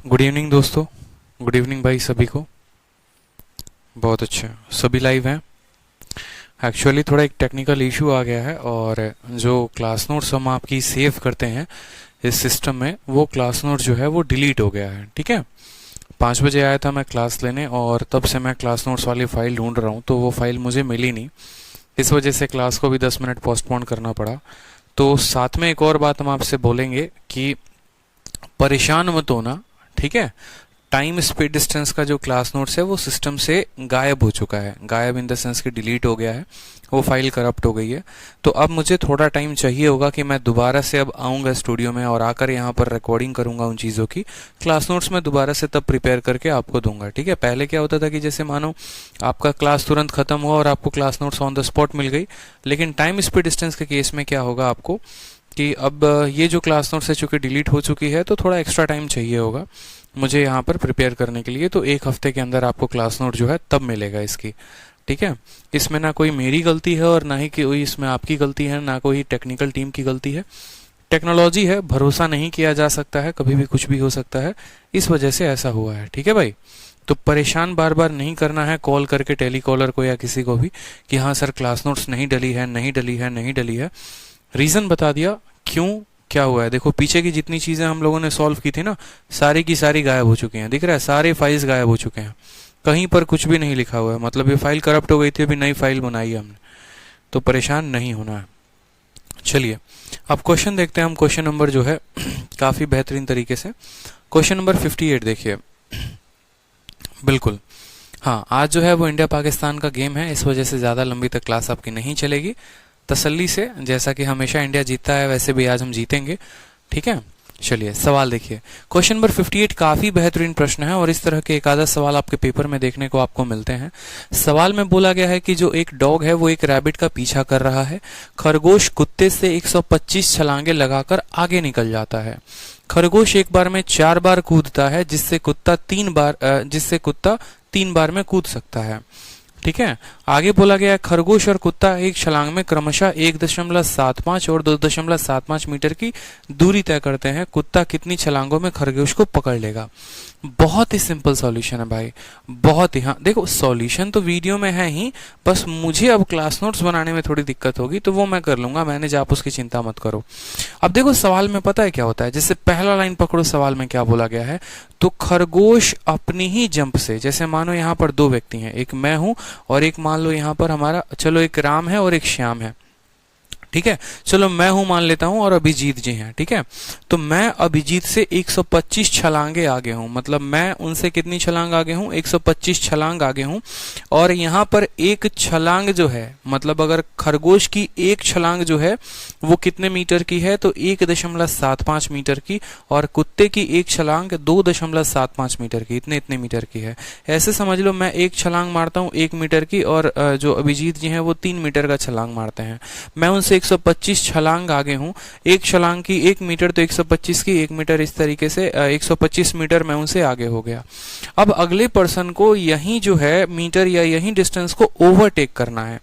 Good evening दोस्तों। Good evening भाई सभी को। बहुत अच्छा, सभी लाइव हैं। एक्चुअली थोड़ा एक टेक्निकल इशू आ गया है और जो क्लास नोट्स हम आपकी सेव करते हैं इस सिस्टम में, वो क्लास नोट जो है वो डिलीट हो गया है। ठीक है, 5 बजे आया था मैं क्लास लेने और तब से मैं क्लास नोट्स वाली फाइल ढूंढ रहा हूँ, तो वो फाइल मुझे मिली नहीं। इस वजह से क्लास को भी 10 मिनट पोस्टपोन करना पड़ा। तो साथ में एक और बात हम आपसे बोलेंगे कि परेशान मत होना, ठीक है। टाइम स्पीड डिस्टेंस का जो क्लास नोट्स है वो सिस्टम से गायब हो चुका है। गायब इन द सेंस कि डिलीट हो गया है, वो फाइल करप्ट हो गई है। तो अब मुझे थोड़ा टाइम चाहिए होगा कि मैं दोबारा से अब आऊँगा स्टूडियो में और आकर यहाँ पर रिकॉर्डिंग करूँगा उन चीज़ों की। क्लास नोट्स में दोबारा से तब प्रिपेयर करके आपको दूंगा। ठीक है, पहले क्या होता था कि जैसे मानो आपका क्लास तुरंत खत्म हुआ और आपको class notes on the spot मिल गई, लेकिन टाइम स्पीड डिस्टेंस के केस में क्या होगा आपको कि अब ये जो क्लास नोट्स है चूंकि डिलीट हो चुकी है, तो थोड़ा एक्स्ट्रा टाइम चाहिए होगा मुझे यहाँ पर प्रिपेयर करने के लिए। तो 1 हफ्ते के अंदर आपको क्लास नोट जो है तब मिलेगा इसकी। ठीक है, इसमें ना कोई मेरी गलती है और ना ही कोई इसमें आपकी गलती है, ना कोई टेक्निकल टीम की गलती है। टेक्नोलॉजी है, भरोसा नहीं किया जा सकता है, कभी भी कुछ भी हो सकता है, इस वजह से ऐसा हुआ है। ठीक है भाई, तो परेशान बार बार नहीं करना है कॉल करके टेलीकॉलर को या किसी को भी कि हाँ सर क्लास नोट्स नहीं डली है, नहीं डली है, नहीं डली है। रीजन बता दिया क्यों क्या हुआ है। देखो पीछे की जितनी चीजें हम लोगों ने सॉल्व की थी ना, सारी की सारी गायब हो चुकी हैं। दिख रहा है, सारे फाइल्स गायब हो चुके हैं, कहीं पर कुछ भी नहीं लिखा हुआ है। मतलब ये फाइल करप्ट हो गई थी, अभी नई फाइल बनाई है हमने। तो परेशान नहीं होना है। चलिए अब क्वेश्चन देखते हैं हम। क्वेश्चन नंबर जो है काफी बेहतरीन तरीके से क्वेश्चन नंबर 58 देखिए। बिल्कुल हाँ, आज जो है वो इंडिया पाकिस्तान का गेम है, इस वजह से ज्यादा लंबी तक क्लास आपकी नहीं चलेगी। तसल्ली से, जैसा कि हमेशा इंडिया जीतता है वैसे भी आज हम जीतेंगे। ठीक है, चलिए सवाल देखिए। क्वेश्चन नंबर 58 काफी बेहतरीन प्रश्न है और इस तरह के एक आधा सवाल आपके पेपर में देखने को आपको मिलते हैं। सवाल में बोला गया है कि जो एक डॉग है वो एक रैबिट का पीछा कर रहा है। खरगोश कुत्ते से 125 छलांगे लगाकर आगे निकल जाता है। खरगोश एक बार में 4 बार कूदता है, जिससे कुत्ता 3 बार में कूद सकता है। ठीक है, आगे बोला गया है खरगोश और कुत्ता एक छलांग में क्रमशः 1.75 और 2.75 मीटर की दूरी तय करते हैं। कुत्ता कितनी छलांगों में खरगोश को पकड़ लेगा। बहुत ही सिंपल सॉल्यूशन है भाई, बहुत ही। हाँ देखो, सॉल्यूशन तो वीडियो में है ही, बस मुझे अब क्लास नोट्स बनाने में थोड़ी दिक्कत होगी, तो वो मैं कर लूंगा मैनेज, आप उसकी चिंता मत करो। अब देखो सवाल में पता है क्या होता है, जैसे पहला लाइन पकड़ो, सवाल में क्या बोला गया है, तो खरगोश अपनी ही जंप से, जैसे मानो यहाँ पर 2 व्यक्ति हैं, एक मैं हूं और एक मान लो यहाँ पर हमारा, चलो एक राम है और एक श्याम है। ठीक है, चलो मैं हूं मान लेता हूं और अभिजीत जी हैं। ठीक है, तो मैं अभिजीत से 125 छलांगे आगे हूं, मतलब मैं उनसे कितनी छलांग आगे हूं, 125 छलांग आगे हूं। और यहां पर एक छलांग जो है, मतलब अगर खरगोश की एक छलांग जो है वो कितने मीटर की है, तो 1.75 मीटर की, और कुत्ते की एक छलांग 2.75 मीटर की, इतने मीटर की है। ऐसे समझ लो मैं एक छलांग मारता हूं 1 मीटर की और जो अभिजीत जी हैं वो 3 मीटर का छलांग मारते हैं। मैं उनसे 125 छलांग आगे हूं, एक छलांग की 1 मीटर, तो 125 की 1 मीटर, इस तरीके से 125 मीटर मैं उनसे आगे हो गया। अब अगले पर्सन को यही जो है मीटर या यही डिस्टेंस को ओवरटेक करना है।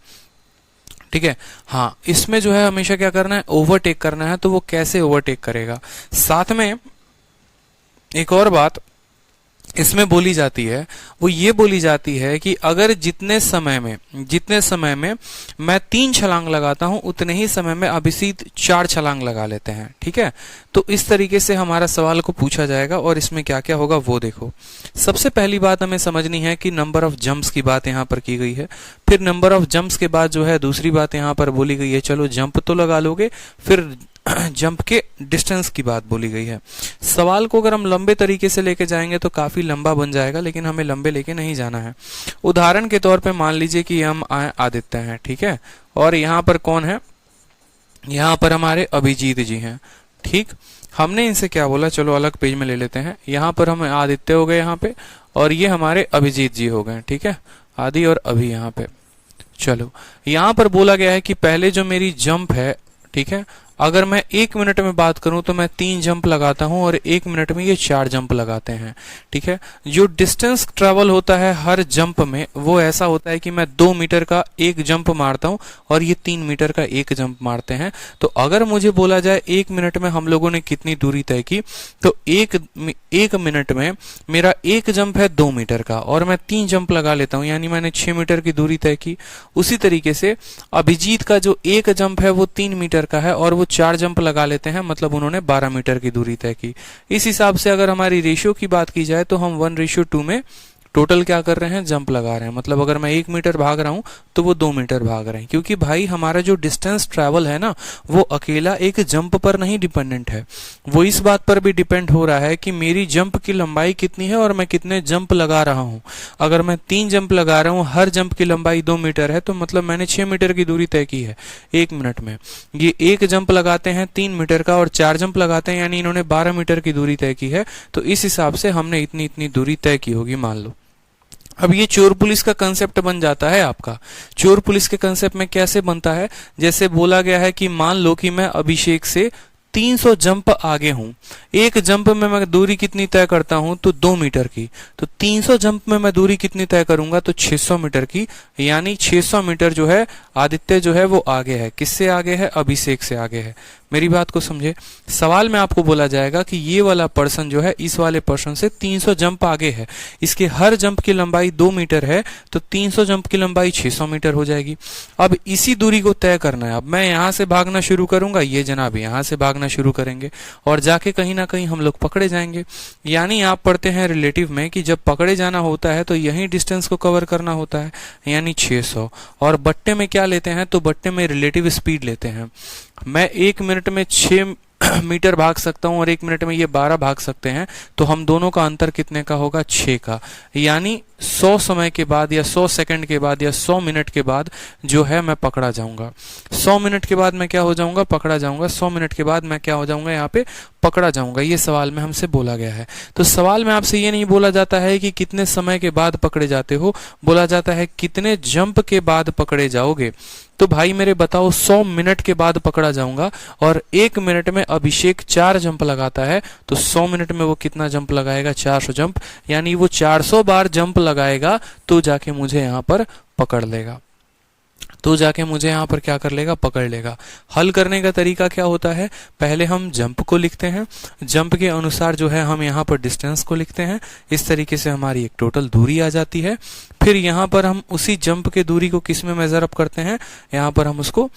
ठीक है, हाँ इसमें जो है हमेशा क्या करना है, ओवरटेक करना है। तो वो कैसे ओवरटेक करेगा, साथ में एक और बात इसमें बोली जाती है, वो ये बोली जाती है कि अगर जितने समय में मैं 3 छलांग लगाता हूं, उतने ही समय में अभिजीत 4 छलांग लगा लेते हैं। ठीक है, तो इस तरीके से हमारा सवाल को पूछा जाएगा और इसमें क्या क्या होगा वो देखो। सबसे पहली बात हमें समझनी है कि नंबर ऑफ जंप्स की बात यहाँ पर की गई है। फिर नंबर ऑफ जंप्स के बाद जो है दूसरी बात यहाँ पर बोली गई है, चलो जंप तो लगा लोगे, फिर जंप के डिस्टेंस की बात बोली गई है। सवाल को अगर हम लंबे तरीके से लेके जाएंगे तो काफी लंबा बन जाएगा, लेकिन हमें लंबे लेके नहीं जाना है। उदाहरण के तौर पे मान लीजिए कि हम आदित्य हैं, ठीक है, और यहाँ पर कौन है, यहाँ पर हमारे अभिजीत जी हैं। ठीक, हमने इनसे क्या बोला, चलो अलग पेज में ले लेते हैं। यहाँ पर हम आदित्य हो गए यहाँ पे, और ये हमारे अभिजीत जी हो गए। ठीक है, आदि और अभी यहाँ पे। चलो यहाँ पर बोला गया है कि पहले जो मेरी जंप है, ठीक है, अगर मैं 1 मिनट में बात करूं तो मैं 3 जंप लगाता हूं और 1 मिनट में ये 4 जंप लगाते हैं। ठीक है, जो डिस्टेंस ट्रेवल होता है हर जंप में वो ऐसा होता है कि मैं 2 मीटर का एक जंप मारता हूं और ये 3 मीटर का एक जंप मारते हैं। तो अगर मुझे बोला जाए 1 मिनट में हम लोगों ने कितनी दूरी तय की, तो एक मिनट में मेरा एक जंप है 2 मीटर का और मैं 3 जंप लगा लेता हूं, यानी मैंने 6 मीटर की दूरी तय की। उसी तरीके से अभिजीत का जो एक जंप है वो 3 मीटर का है और वो 4 जंप लगा लेते हैं, मतलब उन्होंने 12 मीटर की दूरी तय की। इस हिसाब से अगर हमारी रेशियो की बात की जाए तो हम 1:2 में टोटल क्या कर रहे हैं, जंप लगा रहे हैं। मतलब अगर मैं 1 मीटर भाग रहा हूं तो वो 2 मीटर भाग रहे हैं, क्योंकि भाई हमारा जो डिस्टेंस ट्रैवल है ना वो अकेला एक जंप पर नहीं डिपेंडेंट है, वो इस बात पर भी डिपेंड हो रहा है कि मेरी जंप की लंबाई कितनी है और मैं कितने जंप लगा रहा हूं। अगर मैं 3 जंप लगा रहा हूं, हर जंप की लंबाई 2 मीटर है, तो मतलब मैंने 6 मीटर की दूरी तय की है 1 मिनट में। ये एक जंप लगाते हैं 3 मीटर का और 4 जंप लगाते हैं, यानी इन्होंने 12 मीटर की दूरी तय की है। तो इस हिसाब से हमने इतनी इतनी दूरी तय की होगी, मान लो। अब ये चोर पुलिस का कंसेप्ट बन जाता है आपका। चोर पुलिस के कंसेप्ट में कैसे बनता है, जैसे बोला गया है कि मान लो कि मैं अभिषेक से 300 जंप आगे हूं, एक जंप में मैं दूरी कितनी तय करता हूं, तो 2 मीटर की। तो 300 जंप में मैं दूरी कितनी तय करूंगा, तो 600 मीटर की। यानी 600 मीटर जो है आदित्य जो है वो आगे है। किससे आगे है, अभिषेक से आगे है। मेरी बात को समझे। सवाल में आपको बोला जाएगा कि ये वाला पर्सन जो है इस वाले पर्सन से 300 जंप आगे है, इसके हर जंप की लंबाई 2 मीटर है, तो 300 जंप की लंबाई 600 मीटर हो जाएगी। अब इसी दूरी को तय करना है। अब मैं यहां से भागना शुरू करूंगा, ये जनाब यहां से भागना शुरू करेंगे और जाके कहीं ना कहीं हम लोग पकड़े जाएंगे। यानी आप पढ़ते हैं रिलेटिव में कि जब पकड़े जाना होता है तो यही डिस्टेंस को कवर करना होता है, यानी 600। और बट्टे में क्या लेते हैं, तो बट्टे में रिलेटिव स्पीड लेते हैं। मैं 1 मिनट में 6 मीटर भाग सकता हूं और 1 मिनट में ये 12 भाग सकते हैं, तो हम दोनों का अंतर कितने का होगा, 6 का। यानी 100 समय के बाद या 100 सेकंड के बाद या 100 मिनट के बाद जो है मैं पकड़ा जाऊंगा। 100 मिनट के बाद मैं क्या हो जाऊंगा, पकड़ा जाऊंगा। 100 मिनट के बाद मैं क्या हो जाऊंगा, यहाँ पे पकड़ा जाऊंगा। ये सवाल में हमसे बोला गया है। तो सवाल में आपसे ये नहीं बोला जाता है कि कितने समय के बाद पकड़े जाते हो, बोला जाता है कितने जंप के बाद पकड़े जाओगे। तो भाई मेरे बताओ, 100 मिनट के बाद पकड़ा जाऊंगा और 1 मिनट में अभिषेक 4 जंप लगाता है, तो 100 मिनट में वो कितना जंप लगाएगा, 400 जंप। यानी वो 400 बार जंप लगाएगा तो जाके मुझे यहाँ पर पकड़ लेगा, तो जाके मुझे यहाँ पर क्या कर लेगा, पकड़ लेगा। हल करने का तरीका क्या होता है, पहले हम जंप को लिखते हैं, जंप के अनुसार जो है हम यहाँ पर डिस्टेंस को लिखते हैं। इस तरीके से हमारी एक टोटल दूरी आ जाती है। फिर यहाँ पर हम उसी जंप के दूरी को किस में मेजर अप करते हैं, यहाँ पर हम उसको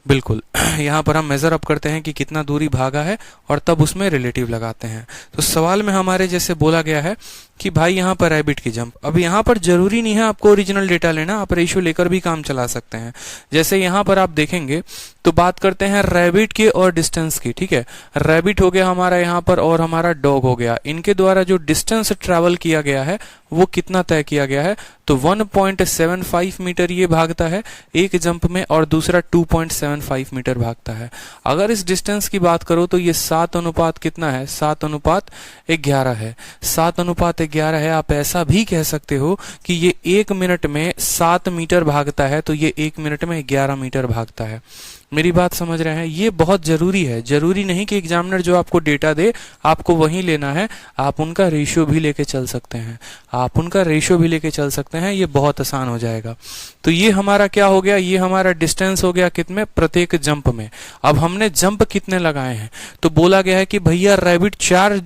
बिल्कुल यहाँ पर हम मेजर अप करते हैं कि कितना दूरी भागा है और तब उसमें रिलेटिव लगाते हैं। तो सवाल में हमारे जैसे बोला गया है कि भाई यहाँ पर रैबिट की जंप। अब यहाँ पर जरूरी नहीं है आपको ओरिजिनल डेटा लेना, आप रेशियो लेकर भी काम चला सकते हैं। जैसे यहाँ पर आप देखेंगे तो बात करते हैं रैबिट के और डिस्टेंस की। ठीक है, रैबिट हो गया हमारा यहाँ पर और हमारा डॉग हो गया। इनके द्वारा जो डिस्टेंस ट्रेवल किया गया है वो कितना तय किया गया है, तो 1.75 मीटर ये भागता है एक जंप में और दूसरा 2.75 मीटर भागता है। अगर इस डिस्टेंस की बात करो तो ये 7 अनुपात कितना है, 7:11 है। 7:11 है। आप ऐसा भी कह सकते हो कि ये 1 मिनट में 7 मीटर भागता है, तो ये 1 मिनट में 11 मीटर भागता है। मेरी बात समझ रहे हैं, ये बहुत जरूरी है। जरूरी नहीं कि एग्जामिनर जो आपको डेटा दे आपको वही लेना है, आप उनका रेशियो भी लेके चल सकते हैं, आप उनका रेशियो भी लेके चल सकते हैं, ये बहुत आसान हो जाएगा। तो ये हमारा क्या हो गया, ये हमारा डिस्टेंस हो गया कितने, प्रत्येक जंप में। अब हमने जंप कितने लगाए हैं, तो बोला गया है कि भैया रैबिट 4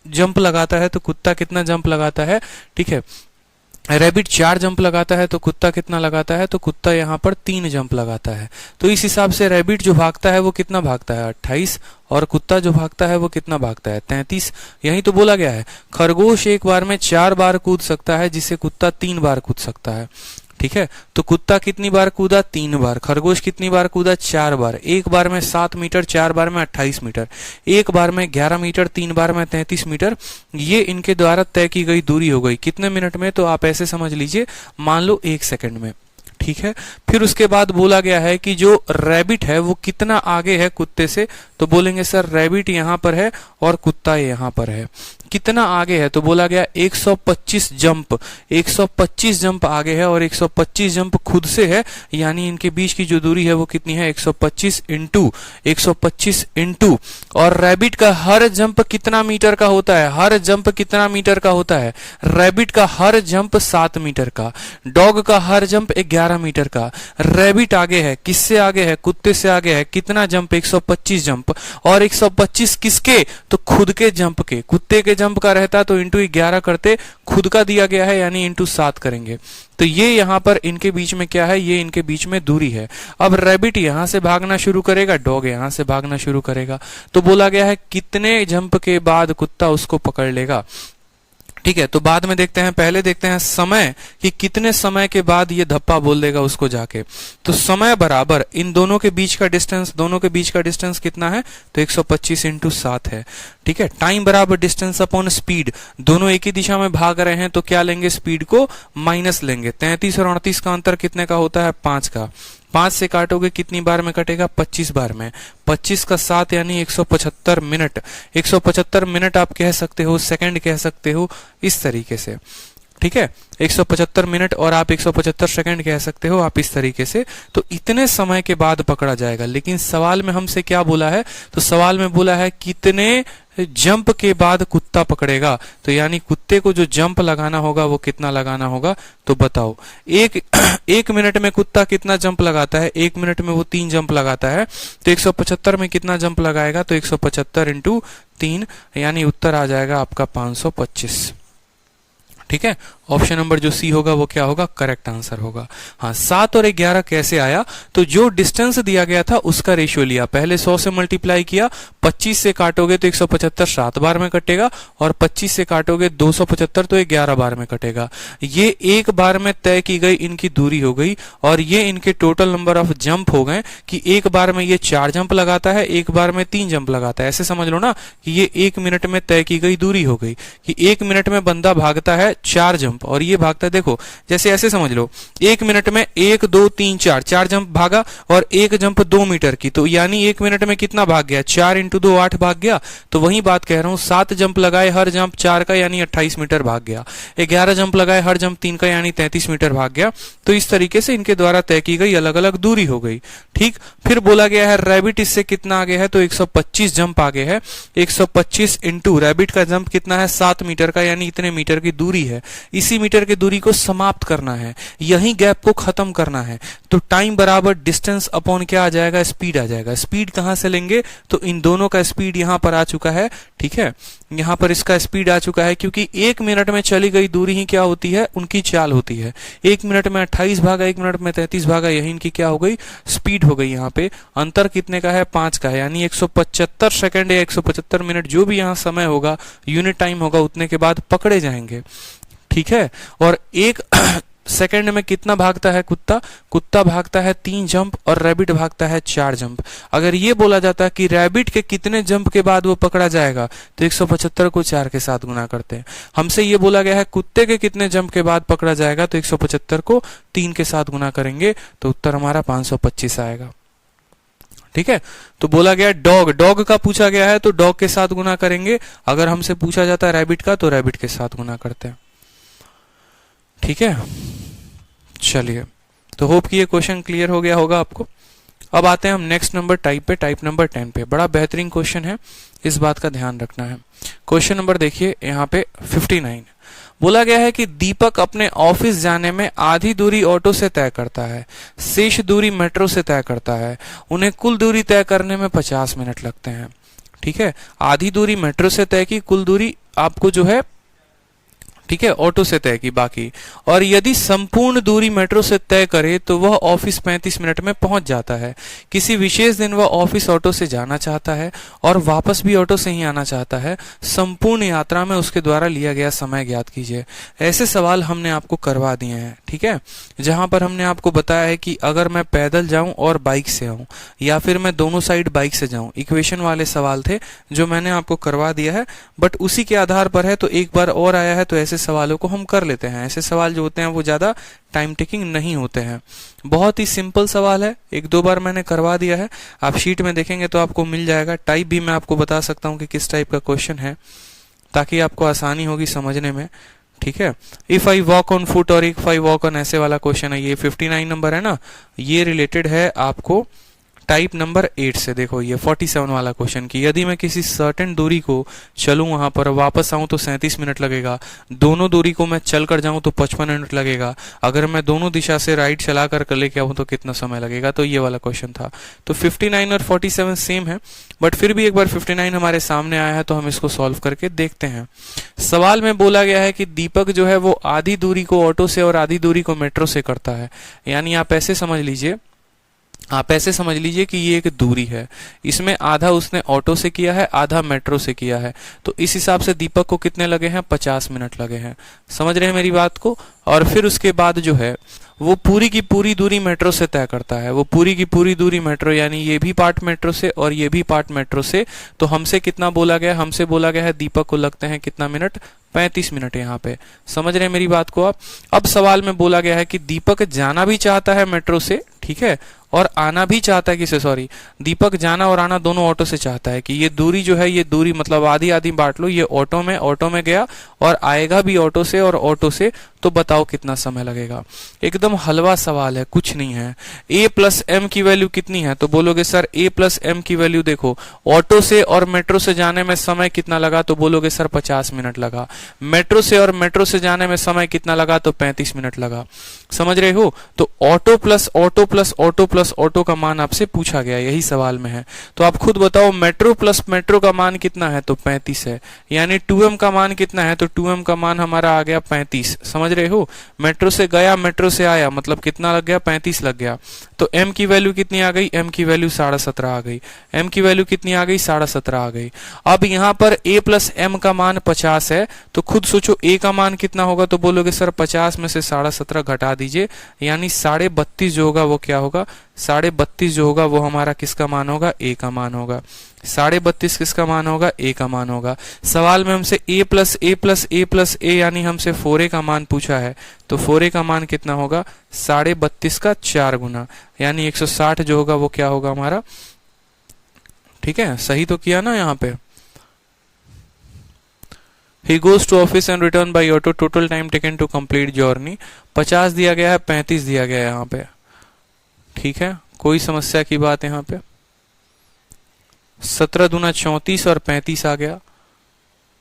जंप लगाता है तो कुत्ता कितना जंप लगाता है। ठीक है, रैबिट 4 जंप लगाता है तो कुत्ता कितना लगाता है, तो कुत्ता यहाँ पर 3 जंप लगाता है। तो इस हिसाब से रैबिट जो भागता है वो कितना भागता है, 28, और कुत्ता जो भागता है वो कितना भागता है, 33। यही तो बोला गया है। खरगोश एक बार में 4 बार कूद सकता है जिसे कुत्ता 3 बार कूद सकता है। ठीक है, तो कुत्ता कितनी बार कूदा, 3 बार। खरगोश कितनी बार कूदा, 4 बार। एक बार में 7 मीटर, 4 बार में 28 मीटर, एक बार में 11 मीटर, 3 बार में 33 मीटर। ये इनके द्वारा तय की गई दूरी हो गई कितने मिनट में, तो आप ऐसे समझ लीजिए, मान लो 1 सेकंड में। ठीक है, फिर उसके बाद बोला गया है कि जो रैबिट है वो कितना आगे है कुत्ते से, तो बोलेंगे सर रैबिट यहाँ पर है और कुत्ता यहाँ पर है। कितना आगे है, तो बोला गया 125 जंप, 125 जंप आगे है और 125 जंप खुद से है, यानी इनके बीच की जो दूरी है वो कितनी है 125 इंटू और रैबिट का हर जंप कितना मीटर का होता है, हर जंप कितना मीटर का होता है, रैबिट का हर जंप 7 मीटर का, डॉग का हर जंप 11 मीटर का। रैबिट आगे है, किससे आगे है, कुत्ते से आगे है, कितना जंप 125 जंप, और 125 किसके, तो खुद के जंप के, कुत्ते के जंप का रहता तो इंटू 11 करते, खुद का दिया गया है यानी इंटू 7 करेंगे। तो ये यहां पर इनके बीच में क्या है, ये इनके बीच में दूरी है। अब रैबिट यहां से भागना शुरू करेगा, डॉग यहां से भागना शुरू करेगा, तो बोला गया है कितने जंप के बाद कुत्ता उसको पकड़ लेगा। ठीक है, तो बाद में देखते हैं, पहले देखते हैं समय कि कितने समय के बाद ये धप्पा बोल देगा उसको जाके। तो समय बराबर इन दोनों के बीच का डिस्टेंस, दोनों के बीच का डिस्टेंस कितना है, तो 125 इंटू 7 है। ठीक है, टाइम बराबर डिस्टेंस अपॉन स्पीड, दोनों एक ही दिशा में भाग रहे हैं तो क्या लेंगे, स्पीड को माइनस लेंगे। 33 और 38 का अंतर कितने का होता है, 5 का। 5 से काटोगे कितनी बार में कटेगा, 25 बार में। 25 का 7 यानी 175 मिनट। 175 मिनट आप कह सकते हो, सेकंड कह सकते हो, इस तरीके से। ठीक है, 175 मिनट और आप 175 सेकंड कह सकते हो आप इस तरीके से। तो इतने समय के बाद पकड़ा जाएगा। लेकिन सवाल में हमसे क्या बोला है, तो सवाल में बोला है कितने जंप के बाद कुत्ता पकड़ेगा। तो यानी कुत्ते को जो जंप लगाना होगा वो कितना लगाना होगा, तो बताओ। एक मिनट में कुत्ता कितना जंप लगाता है, 1 मिनट में वो 3 जंप लगाता है। तो 175 में कितना जंप लगाएगा, तो 175 इंटू 3 यानी उत्तर आ जाएगा आपका 525। ठीक है, ऑप्शन नंबर जो सी होगा वो क्या होगा, करेक्ट आंसर होगा। हाँ, 7 और 11 कैसे आया, तो जो डिस्टेंस दिया गया था उसका रेशियो लिया, पहले 100 से मल्टीप्लाई किया, 25 से काटोगे तो 175 7 बार में कटेगा, और 25 से काटोगे 275 तो 11 बार में कटेगा। ये एक बार में तय की गई इनकी दूरी हो गई, और ये इनके टोटल नंबर ऑफ जंप हो गए कि एक बार में ये 4 जंप लगाता है, एक बार में 3 जंप लगाता है। ऐसे समझ लो ना कि ये 1 मिनट में तय की गई दूरी हो गई कि 1 मिनट में बंदा भागता है 4 जंप, और ये भागता है, देखो जैसे ऐसे समझ लो, 1 मिनट में 1 2 3 4 जंप भागा, और एक जंप 2 मीटर की, तो यानी 1 मिनट में कितना भाग गया, 4 इंटू 2 8 भाग गया। तो वही बात कह रहा हूं, 7 जंप लगाए हर जंप 4 का यानी 28 मीटर भाग गया, 11 जंप लगाए हर जंप 3 का यानी 33 मीटर भाग गया। तो इस तरीके से इनके द्वारा तय की गई अलग अलग दूरी हो गई। ठीक, फिर बोला गया है रैबिट इससे कितना आगे है, तो 125 जंप आगे है। 125 इंटू रैबिट का जंप कितना है, 7 मीटर का, यानी इतने मीटर की दूरी है। इसी मीटर की दूरी को समाप्त करना है, यही गैप को खत्म करना है। तो टाइम बराबर डिस्टेंस अपॉन क्या आ जाएगा, स्पीड आ जाएगा। स्पीड कहां से लेंगे, तो इन दोनों का स्पीड यहां पर आ चुका है। ठीक है, यहां पर इसका स्पीड आ चुका है, क्योंकि 1 मिनट में चली गई दूरी ही क्या होती है, उनकी चाल होती है। 1 मिनट में 28 भागा, 1 मिनट में 33 भागा, यही इनकी क्या हो गई, स्पीड हो गई। यहाँ पे अंतर कितने का है, 5 का है, यानी 175 सेकंड या 175 मिनट जो भी यहाँ समय होगा, यूनिट टाइम होगा, उतने के बाद पकड़े जाएंगे। ठीक है, और 1 सेकंड में कितना भागता है कुत्ता, कुत्ता भागता है 3 जंप और रैबिट भागता है 4 जंप। अगर ये बोला जाता है कि रैबिट के कितने जंप के बाद वो पकड़ा जाएगा, तो 175 को 4 के साथ गुना करते हैं। हमसे ये बोला गया है कुत्ते के कितने जंप के बाद पकड़ा जाएगा, तो 175 को 3 के साथ गुना करेंगे, तो उत्तर हमारा 525 आएगा। ठीक है, तो बोला गया डॉग का पूछा गया है, तो डॉग के साथ गुना करेंगे। अगर हमसे पूछा जाता है रैबिट का, तो रैबिट के साथ गुना करते हैं। ठीक है, चलिए, तो होप कि ये क्वेश्चन क्लियर हो गया होगा आपको। अब आते हैं हम नेक्स्ट नंबर टाइप पे, टाइप नंबर 10 पे। बड़ा बेहतरीन क्वेश्चन है, इस बात का ध्यान रखना है। क्वेश्चन नंबर देखिए यहाँ पे 59। बोला गया है कि दीपक अपने ऑफिस जाने में आधी दूरी ऑटो से तय करता है, शेष दूरी मेट्रो से तय करता है। उन्हें कुल दूरी तय करने में 50 मिनट लगते हैं। ठीक है, आधी दूरी मेट्रो से तय की, कुल दूरी आपको जो है, ठीक है, ऑटो से तय की बाकी। और यदि संपूर्ण दूरी मेट्रो से तय करे तो वह ऑफिस 35 मिनट में पहुंच जाता है। किसी विशेष दिन वह ऑफिस ऑटो से जाना चाहता है और वापस भी ऑटो से ही आना चाहता है। संपूर्ण यात्रा में उसके द्वारा लिया गया समय ज्ञात कीजिए। ऐसे सवाल हमने आपको करवा दिए हैं। ठीक है, जहां पर हमने आपको बताया है कि अगर मैं पैदल जाऊं और बाइक से आऊं, या फिर मैं दोनों साइड बाइक से जाऊं, इक्वेशन वाले सवाल थे जो मैंने आपको करवा दिया है। बट उसी के आधार पर है, तो एक बार और आया है, तो ऐसे सवालों को हम कर लेते हैं। ऐसे सवाल जो होते हैं वो ज्यादा टाइम टेकिंग नहीं होते हैं। बहुत ही सिंपल सवाल है, 1-2 बार मैंने करवा दिया है। आप शीट में देखेंगे तो आपको मिल जाएगा। टाइप भी मैं आपको बता सकता हूं कि किस टाइप का क्वेश्चन है। ताकि आपको आसानी होगी समझने में, ठीक है। If I walk on foot और इफ आई वॉक ऑन, ऐसे वाला क्वेश्चन है, ये 59 नंबर है ना, ये रिलेटेड है आपको टाइप नंबर 8 से। देखो ये 47 वाला क्वेश्चन की, यदि मैं किसी सर्टेन दूरी को चलूं, वहां पर वापस आऊं तो 37 मिनट लगेगा, दोनों दूरी को मैं चल कर जाऊं तो 55 मिनट लगेगा, अगर मैं दोनों दिशा से राइट चला कर लेके आऊं तो कितना समय लगेगा। तो ये वाला क्वेश्चन था। तो 59 और 47 सेम है, बट फिर भी एक बार 59 हमारे सामने आया है तो हम इसको सॉल्व करके देखते हैं। सवाल में बोला गया है कि दीपक जो है वो आधी दूरी को ऑटो से और आधी दूरी को मेट्रो से करता है। यानी आप ऐसे समझ लीजिए कि ये एक दूरी है, इसमें आधा उसने ऑटो से किया है, आधा मेट्रो से किया है, तो इस हिसाब से दीपक को कितने लगे हैं, 50 मिनट लगे हैं। समझ रहे हैं मेरी बात को। और फिर उसके बाद जो है वो पूरी की पूरी दूरी मेट्रो से तय करता है, वो पूरी की पूरी दूरी मेट्रो, यानी ये भी पार्ट मेट्रो से और ये भी पार्ट मेट्रो से। तो हमसे कितना बोला गया, हमसे बोला गया है दीपक को लगते हैं कितना मिनट, 35 मिनट। यहाँ पे समझ रहे हैं मेरी बात को आप। अब सवाल में बोला गया है कि दीपक जाना भी चाहता है मेट्रो से, ठीक है, और आना भी चाहता है किसे, सॉरी, दीपक जाना और आना दोनों ऑटो से चाहता है। कि ये दूरी जो है, ये दूरी मतलब आधी आधी बांट लो, ये ऑटो में गया और आएगा भी ऑटो से और ऑटो से, तो बताओ कितना समय लगेगा। एकदम हलवा सवाल है, कुछ नहीं है। a प्लस एम की वैल्यू कितनी है, तो बोलोगे सर a प्लस एम की वैल्यू देखो, ऑटो से और मेट्रो से जाने में समय कितना लगा, तो बोलोगे सर 50 मिनट लगा। मेट्रो से और मेट्रो से जाने में समय कितना लगा, तो 35 मिनट लगा। समझ रहे हो। तो auto plus auto plus auto plus auto का मान आपसे पूछा गया, यही सवाल में है। तो आप खुद बताओ, मेट्रो प्लस मेट्रो का मान कितना है, तो 35 है। यानी 2m का मान कितना है, तो 2m का मान हमारा आ गया 35। समझ रहे हो। मेट्रो से गया, मेट्रो से आया, मतलब कितना लग गया, 35 लग गया। तो m की वैल्यू कितनी आ गई, m की वैल्यू 17.5 आ गई। m की वैल्यू कितनी आ गई, 17.5 आ गई। अब यहाँ पर a प्लस m का मान 50 है, तो खुद सोचो a का मान कितना होगा, तो बोलोगे सर 50 में से 17.5 घटा दीजिए, यानी 32.5 जो होगा वो क्या होगा, 32.5 जो होगा वो हमारा किसका मान होगा, a का मान होगा। 32.5 किसका मान होगा, a का मान होगा। सवाल में हमसे a plus a plus a plus a यानी हमसे 4a का मान पूछा है, तो 4a का मान कितना होगा, 32.5 का 4 गुना, यानी 160 जो होगा वो क्या होगा हमारा। ठीक है, सही तो किया ना यहाँ पे। He goes to office and return by auto. Total time taken to complete journey 50 दिया गया है, 35 दिया गया है यहाँ पे। ठीक है, कोई समस्या की बात यहाँ पे। 17 दूना 34 और 35 आ गया।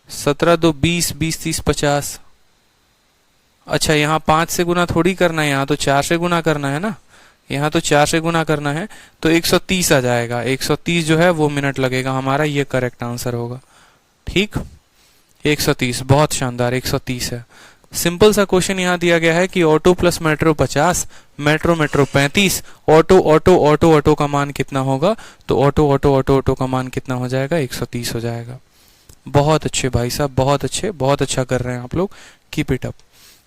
17 दो 20, 20 30 50। अच्छा, यहाँ 5 से गुना थोड़ी करना है, यहाँ तो 4 से गुना करना है ना, यहाँ तो 4 से गुना करना है, तो 130 आ जाएगा। 130 जो है वो मिनट लगेगा हमारा, ये करेक्ट आंसर होगा। ठीक, 130, बहुत शानदार, 130 है। सिंपल सा क्वेश्चन यहाँ दिया गया है कि auto plus metro 50, metro metro 35, auto auto auto auto का मान कितना होगा, तो ऑटो ऑटो ऑटो ऑटो का मान कितना हो जाएगा, 130 हो जाएगा। बहुत अच्छे भाई साहब, बहुत अच्छे, बहुत अच्छा कर रहे हैं आप लोग, कीप इट अप।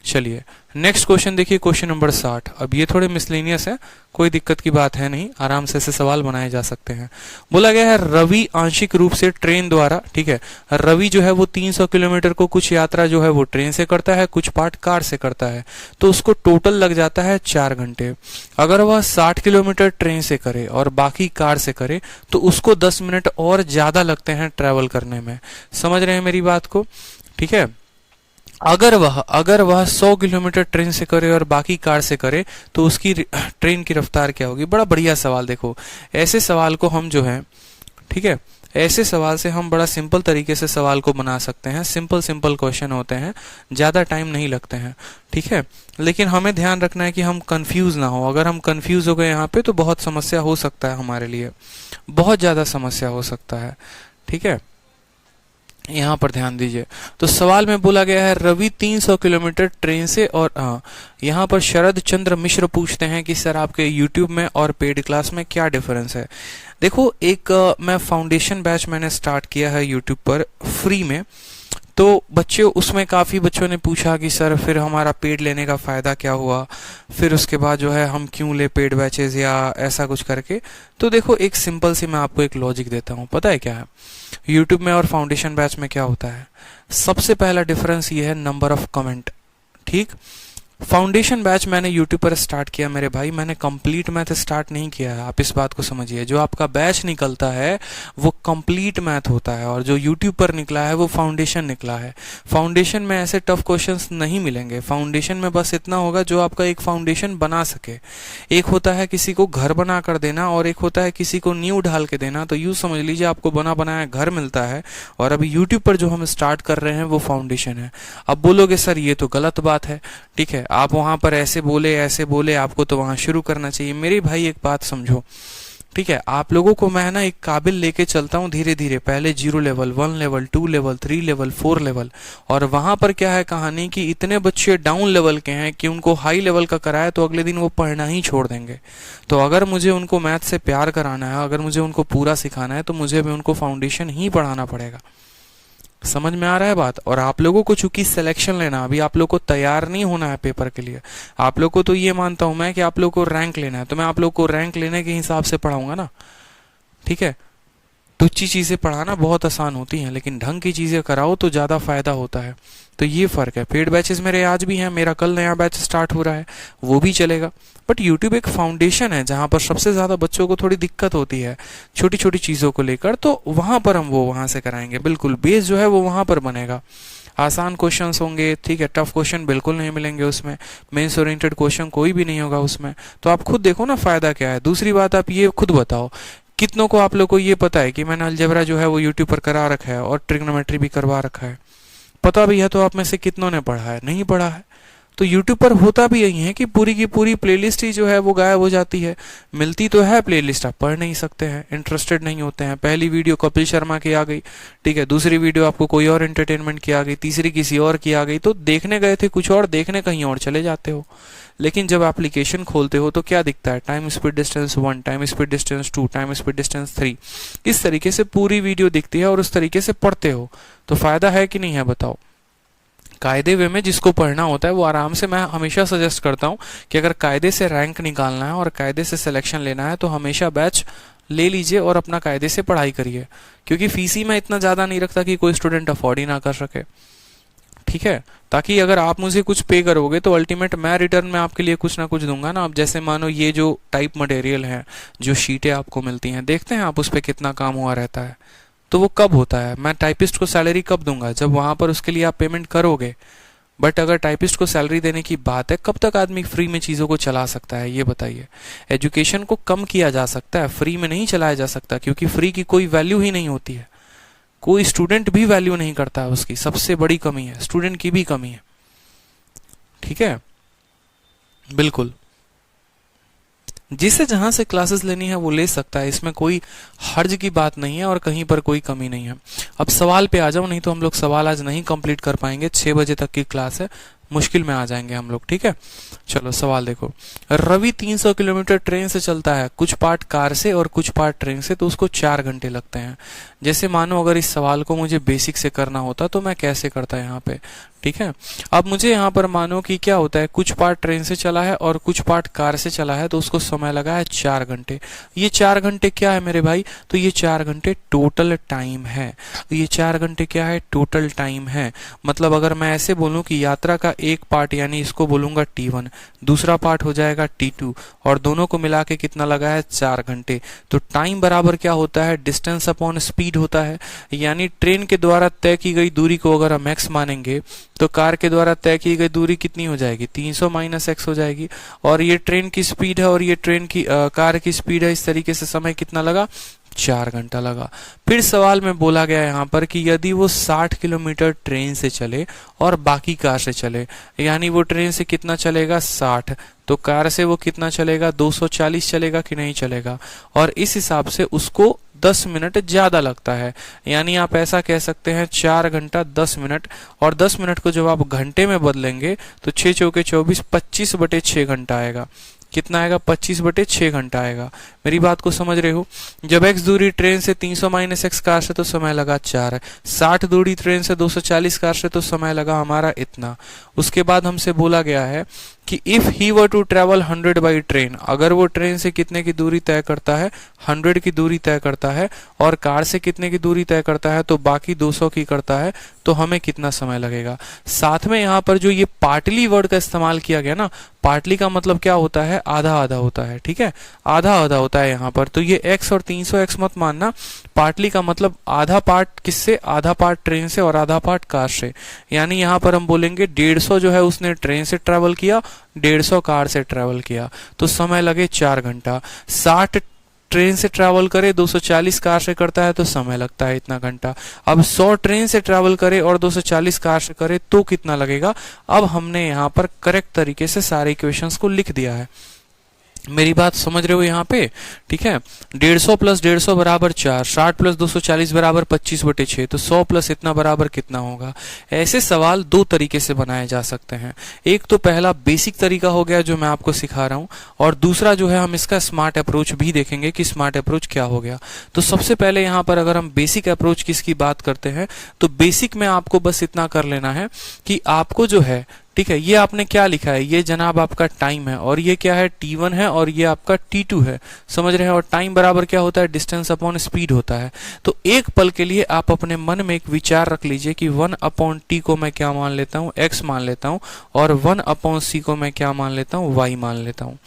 चलिए नेक्स्ट क्वेश्चन देखिए, क्वेश्चन नंबर 60। अब ये थोड़े मिसलेनियस है, कोई दिक्कत की बात है नहीं, आराम से ऐसे सवाल बनाए जा सकते हैं। बोला गया है रवि आंशिक रूप से ट्रेन द्वारा, ठीक है, रवि जो है वो 300 किलोमीटर को कुछ यात्रा जो है वो ट्रेन से करता है, कुछ पार्ट कार से करता है, तो उसको टोटल लग जाता है 4 घंटे। अगर वह 60 किलोमीटर ट्रेन से करे और बाकी कार से करे तो उसको 10 मिनट और ज्यादा लगते हैं ट्रेवल करने में। समझ रहे हैं मेरी बात को। ठीक है, अगर वह 100 किलोमीटर ट्रेन से करे और बाकी कार से करे तो उसकी ट्रेन की रफ्तार क्या होगी। बड़ा बढ़िया सवाल। देखो ऐसे सवाल को हम जो है, ठीक है, ऐसे सवाल से हम बड़ा सिंपल तरीके से सवाल को बना सकते हैं। सिंपल क्वेश्चन होते हैं, ज्यादा टाइम नहीं लगते हैं। ठीक है, लेकिन हमें ध्यान रखना है कि हम कंफ्यूज ना हो। अगर हम कंफ्यूज हो गए यहाँ पे तो बहुत समस्या हो सकता है, हमारे लिए बहुत ज्यादा समस्या हो सकता है। ठीक है, यहाँ पर ध्यान दीजिए। तो सवाल में बोला गया है रवि 300 किलोमीटर ट्रेन से और यहाँ पर शरद चंद्र मिश्र पूछते हैं कि सर आपके YouTube में और पेड क्लास में क्या डिफरेंस है। देखो एक मैं फाउंडेशन बैच मैंने स्टार्ट किया है YouTube पर फ्री में, तो बच्चों उसमें काफ़ी बच्चों ने पूछा कि सर फिर हमारा पेड लेने का फ़ायदा क्या हुआ, फिर उसके बाद जो है हम क्यों ले पेड बैचेस या ऐसा कुछ करके। तो देखो एक सिंपल सी मैं आपको एक लॉजिक देता हूँ, पता है क्या है यूट्यूब में और फाउंडेशन बैच में क्या होता है। सबसे पहला डिफरेंस ये है नंबर ऑफ कमेंट। ठीक, फाउंडेशन बैच मैंने यूट्यूब पर स्टार्ट किया मेरे भाई, मैंने कंप्लीट मैथ स्टार्ट नहीं किया है, आप इस बात को समझिए। जो आपका बैच निकलता है वो कंप्लीट मैथ होता है, और जो यूट्यूब पर निकला है वो फाउंडेशन निकला है। फाउंडेशन में ऐसे टफ क्वेश्चंस नहीं मिलेंगे, फाउंडेशन में बस इतना होगा जो आपका एक फाउंडेशन बना सके। एक होता है किसी को घर बना कर देना, और एक होता है किसी को नींव ढाल के देना। तो यूँ समझ लीजिए आपको बना बनाया घर मिलता है, और अभी यूट्यूब पर जो हम स्टार्ट कर रहे हैं वो फाउंडेशन है। अब बोलोगे सर ये तो गलत बात है, ठीक है, आप वहां पर ऐसे बोले, आपको तो वहां शुरू करना चाहिए। मेरे भाई एक बात समझो, ठीक है, आप लोगों को मैं ना एक काबिल लेके चलता हूँ धीरे धीरे, पहले 0 level, 1 level, 2 level, 3 level, 4 level, और वहां पर क्या है कहानी कि इतने बच्चे डाउन लेवल के हैं कि उनको हाई लेवल का कराया तो अगले दिन वो पढ़ना ही छोड़ देंगे। तो अगर मुझे उनको मैथ से प्यार कराना है, अगर मुझे उनको पूरा सिखाना है, तो मुझे भी उनको फाउंडेशन ही पढ़ाना पड़ेगा। समझ में आ रहा है बात? और आप लोगों को चूंकि सिलेक्शन लेना, अभी आप लोग को तैयार नहीं होना है पेपर के लिए, आप लोग को तो ये मानता हूं मैं कि आप लोग को रैंक लेना है, तो मैं आप लोग को रैंक लेने के हिसाब से पढ़ाऊंगा ना, ठीक है। तुच्छी चीजें पढ़ाना बहुत आसान होती हैं, लेकिन ढंग की चीजें कराओ तो ज्यादा फायदा होता है। तो ये फर्क है। पेड बैचेस मेरे आज भी हैं, मेरा कल नया बैच स्टार्ट हो रहा है, वो भी चलेगा। बट यूट्यूब एक फाउंडेशन है जहां पर सबसे ज्यादा बच्चों को थोड़ी दिक्कत होती है छोटी छोटी चीजों को लेकर, तो वहां पर हम वो वहां से कराएंगे। बिल्कुल बेस जो है वो वहां पर बनेगा। आसान क्वेश्चंस होंगे, ठीक है, टफ क्वेश्चन बिल्कुल नहीं मिलेंगे उसमें, मेंस ओरिएंटेड क्वेश्चन कोई भी नहीं होगा उसमें। तो आप खुद देखो ना फायदा क्या है। दूसरी बात, आप ये खुद बताओ कितनों को आप लोग को ये पता है कि मैंने अलजेब्रा जो है वो यूट्यूब पर करा रखा है और ट्रिग्नोमेट्री भी करवा रखा है? पता भी है तो आप में से कितनों ने पढ़ा है? नहीं पढ़ा है। तो यूट्यूब पर होता भी यही है कि पूरी की पूरी प्लेलिस्ट ही जो है वो गायब हो जाती है। मिलती तो है प्लेलिस्ट, आप पढ़ नहीं सकते हैं, इंटरेस्टेड नहीं होते हैं। पहली वीडियो कपिल शर्मा की आ गई, ठीक है, दूसरी वीडियो आपको कोई और एंटरटेनमेंट की आ गई, तीसरी किसी और की आ गई, तो देखने गए थे कुछ और, देखने कहीं और चले जाते हो। लेकिन जब एप्लीकेशन खोलते हो तो क्या दिखता है? Time speed distance 1, time speed distance 2, time speed distance 3, इस तरीके से पूरी वीडियो दिखती है और उस तरीके से पढ़ते हो। तो फायदा है कि नहीं है बताओ? कायदे वे में जिसको पढ़ना होता है वो आराम से, मैं हमेशा सजेस्ट करता हूं कि अगर कायदे से रैंक निकालना है और कायदे से सिलेक्शन लेना है तो हमेशा बैच ले लीजिए और अपना कायदे से पढ़ाई करिए, क्योंकि फीस ही मैं इतना ज्यादा नहीं रखता कि कोई स्टूडेंट अफोर्ड ही ना कर सके, ठीक है। ताकि अगर आप मुझे कुछ पे करोगे तो अल्टीमेट मैं रिटर्न में आपके लिए कुछ ना कुछ दूंगा ना। अब जैसे मानो ये जो टाइप मटेरियल है, जो शीटें आपको मिलती हैं, देखते हैं आप उस पर कितना काम हुआ रहता है। तो वो कब होता है? मैं टाइपिस्ट को सैलरी कब दूंगा? जब वहां पर उसके लिए आप पेमेंट करोगे। बट अगर टाइपिस्ट को सैलरी देने की बात है, कब तक आदमी फ्री में चीजों को चला सकता है ये बताइए। एजुकेशन को कम किया जा सकता है, फ्री में नहीं चलाया जा सकता, क्योंकि फ्री की कोई वैल्यू ही नहीं होती है। कोई स्टूडेंट भी वैल्यू नहीं करता है उसकी, सबसे बड़ी कमी है, स्टूडेंट की भी कमी है, ठीक है। बिल्कुल, जिसे जहां से क्लासेस लेनी है वो ले सकता है, इसमें कोई हर्ज की बात नहीं है और कहीं पर कोई कमी नहीं है। अब सवाल पे आ जाओ, नहीं तो हम लोग सवाल आज नहीं कंप्लीट कर पाएंगे, 6 बजे तक की क्लास है, मुश्किल में आ जाएंगे हम लोग, ठीक है। चलो सवाल देखो। रवि 300 किलोमीटर ट्रेन से चलता है, कुछ पार्ट कार से और कुछ पार्ट ट्रेन से, तो उसको 4 घंटे लगते हैं। जैसे मानो अगर इस सवाल को मुझे बेसिक से करना होता तो मैं कैसे करता यहाँ पे, ठीक है। अब मुझे यहाँ पर मानो कि क्या होता है, कुछ पार्ट ट्रेन से चला है और कुछ पार्ट कार से चला है, तो उसको समय लगा है 4 घंटे। ये 4 घंटे क्या है मेरे भाई? तो ये 4 घंटे टोटल टाइम है। ये 4 घंटे क्या है? टोटल टाइम है। मतलब अगर मैं ऐसे बोलूं कि यात्रा का एक पार्ट, यानी इसको बोलूंगा T1, दूसरा पार्ट हो जाएगा T2, और दोनों को मिला के कितना लगा है? 4 घंटे। तो टाइम बराबर क्या होता है? डिस्टेंस अपॉन स्पीड होता है। यानी ट्रेन के द्वारा तय की गई दूरी को अगर हम x मानेंगे तो कार के द्वारा तय की गई दूरी कितनी हो जाएगी? 300 माइनस x हो जाएगी। और ये ट्रेन की स्पीड है और ये ट्रेन की कार की स्पीड है, इस तरीके से समय कितना लगा? 4 घंटा लगा। फिर सवाल में बोला गया यहाँ पर कि यदि वो 60 किलोमीटर ट्रेन से चले और बाकी कार से चले, यानी वो ट्रेन से कितना चलेगा? 60, तो कार से वो कितना चलेगा? 240 चलेगा कि नहीं चलेगा? और इस हिसाब से उसको 10 मिनट ज्यादा लगता है। यानी आप ऐसा कह सकते हैं 4 घंटा 10 मिनट, और 10 मिनट को जब आप घंटे में बदलेंगे तो 6 चौके 24, 25/6 घंटा आएगा। कितना आएगा, 25/6 घंटा आएगा। मेरी बात को समझ रहे हो? जब x दूरी ट्रेन से 300 माइनस x कार से तो समय लगा 4 है। 60 दूरी ट्रेन से 240 कार से तो समय लगा हमारा इतना। उसके बाद हमसे बोला गया है कि if he were to travel 100 by train, अगर वो ट्रेन से कितने की दूरी तय करता है, 100 की दूरी तय करता है, और कार से कितने की दूरी तय करता है तो बाकी 200 की करता है, तो हमें कितना समय लगेगा। साथ में यहाँ पर जो ये पार्टली वर्ड का इस्तेमाल किया गया ना, पार्टली का मतलब क्या होता है, आधा आधा होता है, ठीक है, आधा आधा होता है यहाँ पर। तो ये x और 300x मत मानना, पार्टली का मतलब आधा पार्ट किससे, आधा पार्ट ट्रेन से और आधा पार्ट कार से। यानी यहाँ पर हम बोलेंगे 150 जो है उसने ट्रेन से ट्रेवल किया, 150 कार से ट्रेवल किया, तो समय लगे 4 घंटा। 60 ट्रेन से ट्रैवल करे, 240 कार से करता है तो समय लगता है इतना घंटा। अब 100 ट्रेन से ट्रैवल करे और 240 कार से करे तो कितना लगेगा। अब हमने यहाँ पर करेक्ट तरीके से सारे इक्वेशंस को लिख दिया है। मेरी बात समझ रहे हो यहाँ पे, ठीक है। 150 प्लस 150 बराबर 4, 60 प्लस 240 बराबर 25/6, तो 100 प्लस इतना बराबर कितना होगा। ऐसे सवाल दो तरीके से बनाए जा सकते हैं। एक तो पहला बेसिक तरीका हो गया जो मैं आपको सिखा रहा हूँ, और दूसरा जो है हम इसका स्मार्ट अप्रोच भी देखेंगे कि स्मार्ट अप्रोच क्या हो गया। तो सबसे पहले यहाँ पर अगर हम बेसिक अप्रोच किसकी बात करते हैं, तो बेसिक में आपको बस इतना कर लेना है कि आपको जो है, ठीक है, ये आपने क्या लिखा है, ये जनाब आपका टाइम है, और ये क्या है, t1 है, और ये आपका t2 है, समझ रहे हैं। और टाइम बराबर क्या होता है, डिस्टेंस अपॉन स्पीड होता है। तो एक पल के लिए आप अपने मन में एक विचार रख लीजिए कि 1/t को मैं क्या मान लेता हूँ, x मान लेता हूँ, और 1/c को मैं क्या मान लेता हूँ, y मान लेता हूँ।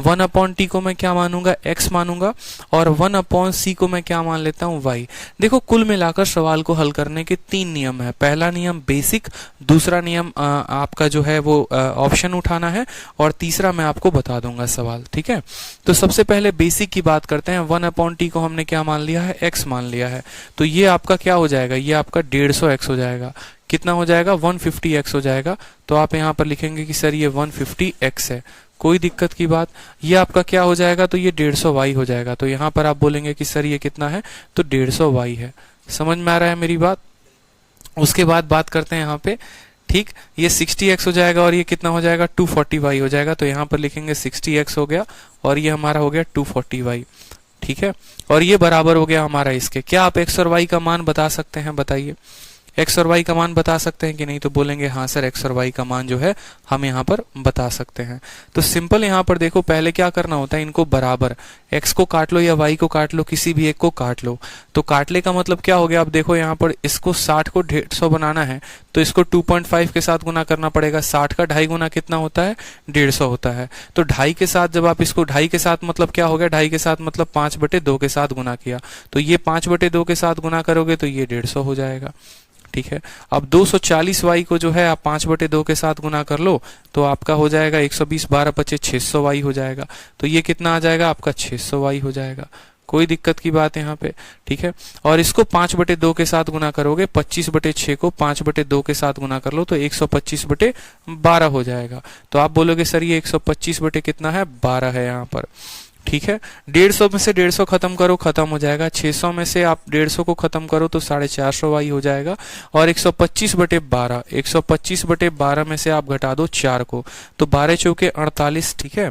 1/t को मैं क्या मानूंगा, x मानूंगा, और 1/c को मैं क्या मान लेता हूँ, y। देखो कुल मिलाकर सवाल को हल करने के 3 नियम है। पहला नियम बेसिक, दूसरा नियम आपका जो है वो ऑप्शन उठाना है, और तीसरा मैं आपको बता दूंगा सवाल, ठीक है। तो सबसे पहले बेसिक की बात करते हैं। 1/t को हमने क्या मान लिया है, x मान लिया है। तो ये आपका क्या हो जाएगा, ये आपका 150x हो जाएगा। कितना हो जाएगा, 150x हो जाएगा। तो आप यहाँ पर लिखेंगे कि सर ये 150x है, कोई दिक्कत की बात। ये आपका क्या हो जाएगा, तो ये 150y हो जाएगा। तो यहाँ पर आप बोलेंगे कि सर ये कितना है, तो 150y है। समझ में आ रहा है मेरी बात। उसके बाद बात करते हैं यहाँ पे, ठीक, ये 60x हो जाएगा, और ये कितना हो जाएगा, 240y हो जाएगा। तो यहाँ पर लिखेंगे 60x हो गया, और ये हमारा हो गया 240y, ठीक है। और ये बराबर हो गया हमारा इसके। क्या आप x और y का मान बता सकते हैं, बताइए, x और y का मान बता सकते हैं कि नहीं। तो बोलेंगे हाँ सर, x और y का मान जो है हम यहाँ पर बता सकते हैं। तो सिंपल यहाँ पर देखो, पहले क्या करना होता है, इनको बराबर, x को काट लो या y को काट लो, किसी भी एक को काट लो। तो काटले का मतलब क्या हो गया, अब देखो यहाँ पर इसको 60 को 150 बनाना है, तो इसको 2.5 के साथ गुना करना पड़ेगा। 60 का 2.5 गुना कितना होता है, 150 होता है। तो 2.5 के साथ, जब आप इसको 2.5 के साथ मतलब क्या हो गया, 2.5 के साथ मतलब 5/2 के साथ गुना किया, तो ये 5/2 के साथ गुना करोगे तो ये 150 हो जाएगा, ठीक है। अब 240y को जो है आप 5/2 के साथ गुना कर लो, तो आपका हो जाएगा 120, 12×5 600y हो जाएगा। तो ये कितना आ जाएगा, आपका 600y हो जाएगा। कोई दिक्कत की बात है यहाँ पे, ठीक है। और इसको 5/2 के साथ गुना करोगे, 25/6 को 5/2 के साथ गुना कर लो, तो 125/12 हो जाएगा। तो आप बोलोगे सर ये 125 बटे कितना है, 12 है यहाँ पर, ठीक है। 150 में से 150 खत्म करो, खत्म हो जाएगा। 600 में से आप 150 को खत्म करो तो 450y हो जाएगा। और 125/12, 125/12 में से आप घटा दो 4 को, तो 12 चौके 48, ठीक है।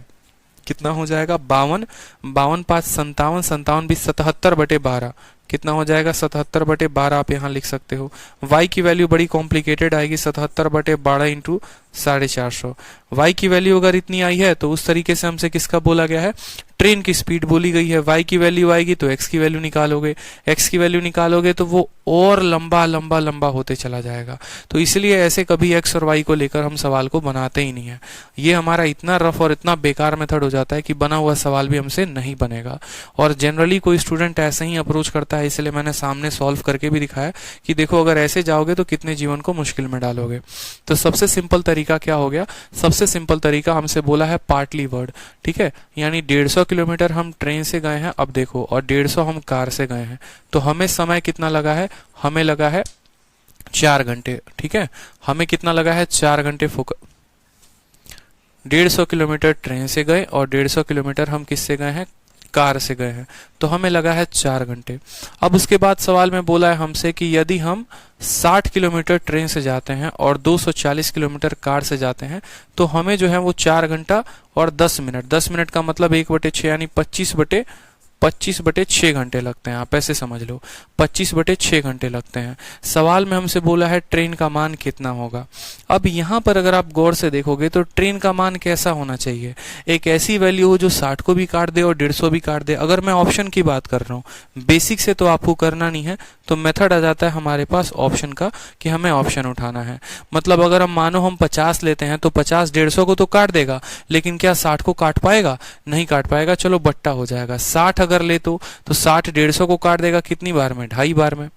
कितना हो जाएगा, 52, 52 5 57, 57 भी 77/12, कितना हो जाएगा, 77/12 आप यहाँ लिख सकते हो। y की वैल्यू बड़ी कॉम्प्लिकेटेड आएगी, 77/12 इंटू 450। y की वैल्यू अगर इतनी आई है तो उस तरीके से हमसे किसका बोला गया है, ट्रेन की स्पीड बोली गई है। y की वैल्यू आएगी तो x की वैल्यू निकालोगे, x की वैल्यू निकालोगे तो वो और लंबा लंबा लंबा होते चला जाएगा। तो इसलिए ऐसे कभी x और y को लेकर हम सवाल को बनाते ही नहीं है। ये हमारा इतना रफ और इतना बेकार मेथड हो जाता है कि बना हुआ सवाल भी हमसे नहीं बनेगा। और जनरली कोई स्टूडेंट ऐसे ही अप्रोच करता है, इसलिए मैंने सामने सॉल्व करके भी दिखाया कि देखो अगर ऐसे जाओगे तो कितने जीवन को मुश्किल में डालोगे। तो सबसे सिंपल तरीका क्या हो गया, सबसे सिंपल तरीका हमसे बोला है पार्टली वर्ड, ठीक है। यानी 150 किलोमीटर हम ट्रेन से गए हैं, अब देखो, और 150 हम कार से गए हैं, तो हमें समय कितना लगा है, हमें लगा है 4 घंटे, ठीक है। हमें कितना लगा है, 4 घंटे 150 किलोमीटर ट्रेन से गए और 150 किलोमीटर हम किससे गए हैं, कार से गए हैं, तो हमें लगा है 4 घंटे। अब उसके बाद सवाल में बोला है हमसे कि यदि हम 60 किलोमीटर ट्रेन से जाते हैं और 240 किलोमीटर कार से जाते हैं, तो हमें जो है वो 4 घंटा और 10 मिनट, 10 मिनट का मतलब 1/6 यानी 25/6 घंटे लगते हैं। आप ऐसे समझ लो 25/6 घंटे लगते हैं। सवाल में हमसे बोला है ट्रेन का मान कितना होगा। अब यहाँ पर अगर आप गौर से देखोगे तो ट्रेन का मान कैसा होना चाहिए, एक ऐसी वैल्यू हो जो 60 को भी काट दे और 150 भी काट दे। अगर मैं ऑप्शन की बात कर रहा हूँ, बेसिक से तो आपको करना नहीं है, तो मेथड आ जाता है हमारे पास ऑप्शन का कि हमें ऑप्शन उठाना है। मतलब अगर हम मानो हम 50 लेते हैं तो 50 150 को तो काट देगा, लेकिन क्या 60 को काट पाएगा? नहीं काट पाएगा। चलो बट्टा हो जाएगा। 60 अगर ले तो 60 150 को काट देगा कितनी बार में? 2.5 बार में।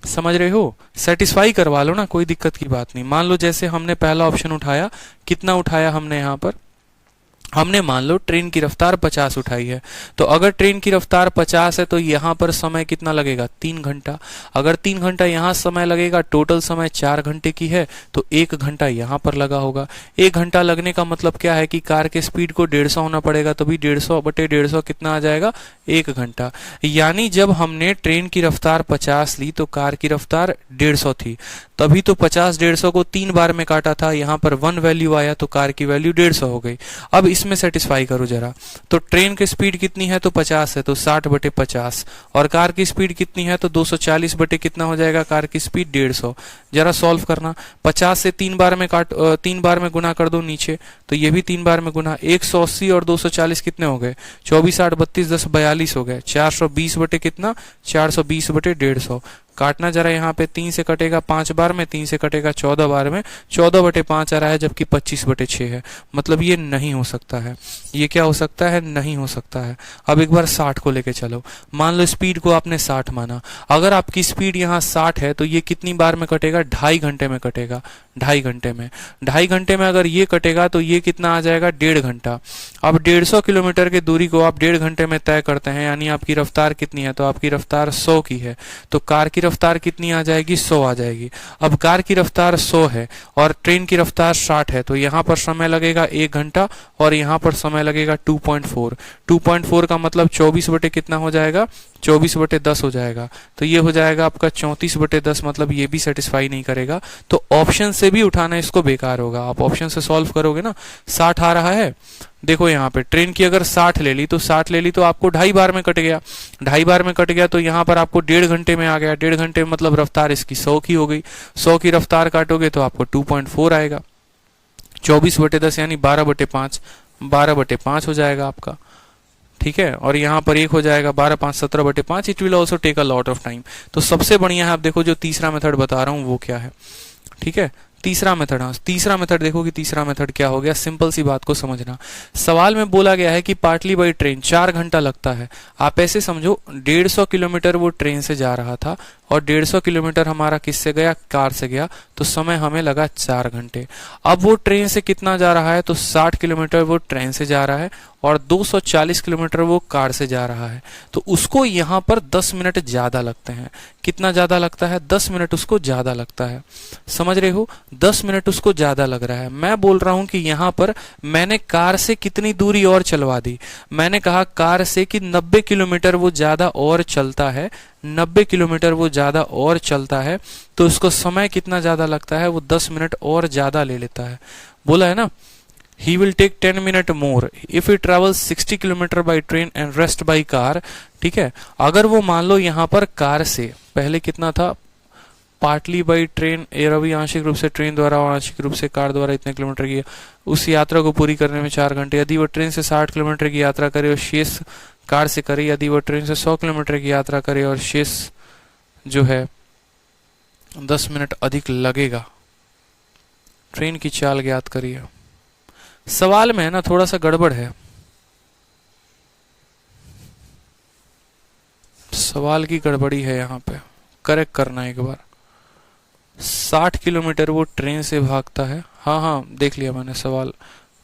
समझ रहे हो? सेटिस्फाई करवा लो ना, कोई दिक्कत की बात नहीं। मान लो जैसे हमने पहला ऑप्शन उठाया, कितना उठाया हमने यहाँ पर? हमने मान लो ट्रेन की रफ्तार 50 उठाई है, तो अगर ट्रेन की रफ्तार 50 है तो यहाँ पर समय कितना लगेगा? 3 घंटा। अगर 3 घंटा यहाँ समय लगेगा, टोटल समय 4 घंटे की है, तो 1 घंटा यहाँ पर लगा होगा। 1 घंटा लगने का मतलब क्या है कि कार के स्पीड को 150 होना पड़ेगा, तभी 150/150 कितना आ जाएगा? 1 घंटा। यानी जब हमने ट्रेन की रफ्तार 50 ली तो कार की रफ्तार 150 थी, तभी तो 50 150 को 3 बार में काटा था, यहाँ पर 1 वैल्यू आया तो कार की वैल्यू 150 हो गई। अब इसमें सेटिस्फाई करो जरा, तो ट्रेन की स्पीड कितनी है? तो 50 है, तो 60/50, और कार की स्पीड कितनी है? तो 240 कितना हो जाएगा? कार की स्पीड 150। जरा सॉल्व करना, 50 से 3 बार में 3 बार में गुना कर दो नीचे, तो ये भी 3 बार में गुना, 180 और 240 कितने हो गए? 24 8 32 10 42 हो गए। 420 बटे कितना? 420/150। काटना जरा, यहाँ पे 3 से कटेगा 5 बार में, 3 से कटेगा 14 बार में, 14/5 आ रहा है, जबकि 25/6 है। मतलब ये नहीं हो सकता है। ये क्या हो सकता है? नहीं हो सकता है। अब एक बार 60 को लेके चलो। मान लो स्पीड को आपने 60 माना, अगर आपकी स्पीड यहाँ 60 है तो ये कितनी बार में कटेगा? 2.5 घंटे में कटेगा। 2.5 घंटे में, 2.5 घंटे में अगर ये कटेगा तो ये कितना आ जाएगा? 1.5 घंटा। अब 150 किलोमीटर की दूरी को आप 1.5 घंटे में तय करते हैं, यानी आपकी रफ्तार कितनी है? तो आपकी रफ्तार 100 की है, तो कार की रफ्तार कितनी आ जाएगी? 100 आ जाएगी। अब कार की रफ्तार 100 है और ट्रेन की रफ्तार 60 है, तो यहाँ पर समय लगेगा 1 घंटा और यहाँ पर समय लगेगा 2.4। 2.4 का मतलब 24 बटे कितना हो जाएगा? 24/10 हो जाएगा। तो ये हो जाएगा आपका 34/10, मतलब ये भी सेटिस्फाई नहीं करेगा। तो ऑप्शन से भी उठाना इसको बेकार होगा। आप ऑप्शन से सॉल्व करोगे ना, 60 आ रहा है, देखो यहाँ पे ट्रेन की अगर 60 ले ली तो 60 ले ली तो आपको 2.5 बार में कट गया। 2.5 बार में कट गया तो यहाँ पर आपको 1.5 घंटे में आ गया। 1.5 घंटे में मतलब रफ्तार इसकी 100 की हो गई। 100 की रफ्तार काटोगे तो आपको 2.4 आएगा। 24/10 यानी 12/5, 12/5 हो जाएगा आपका। ठीक है, और यहाँ पर एक हो जाएगा 12 5 17/5। It will also take a lot of time. तो सबसे बढ़िया है, आप देखो जो तीसरा मेथड बता रहा हूँ वो क्या है। ठीक है, तीसरा मेथड। हाँ, तीसरा मेथड देखो कि तीसरा मेथड क्या हो गया। सिंपल सी बात को समझना, सवाल में बोला गया है कि पाटली बाई ट्रेन 4 घंटा लगता है। आप ऐसे समझो 150 किलोमीटर वो ट्रेन से जा रहा था और 150 किलोमीटर हमारा किससे गया? कार से गया, तो समय हमें लगा 4 घंटे। अब वो ट्रेन से कितना जा रहा है? तो 60 किलोमीटर वो ट्रेन से जा रहा है और 240 किलोमीटर वो कार से जा रहा है, तो उसको यहाँ पर 10 मिनट ज्यादा लगते हैं। कितना ज्यादा लगता है? 10 मिनट उसको ज्यादा लगता है। समझ रहे हो? 10 मिनट उसको ज्यादा लग रहा है। मैं बोल रहा हूं कि यहाँ पर मैंने कार से कितनी दूरी और चलवा दी। मैंने कहा कार से कि 90 किलोमीटर वो ज्यादा और चलता है, 90 किलोमीटर वो ज्यादा और चलता है, तो उसको समय कितना ज्यादा लगता है? वो 10 मिनट और ज्यादा ले लेता है। बोला है ना, he will take 10 minute more if he travels 60 kilometre by train and rest by car। ठीक है, अगर वो मान लो यहाँ पर कार से पहले कितना था? पार्टली बाई ट्रेन, रवि आंशिक रूप से ट्रेन द्वारा और आंशिक रूप से कार द्वारा इतने किलोमीटर की, उस यात्रा को पूरी करने में 4 घंटे। यदि वो ट्रेन से 60 किलोमीटर की यात्रा करे और शेष कार से करे, यदि वो ट्रेन से 100 किलोमीटर की यात्रा करे और शेष जो है 10 मिनट अधिक लगेगा। ट्रेन की चाल ज्ञात करिए। सवाल में है ना थोड़ा सा गड़बड़ है, सवाल की गड़बड़ी है, यहाँ पे करेक्ट करना एक बार। 60 किलोमीटर वो ट्रेन से भागता है, हाँ हाँ देख लिया मैंने सवाल।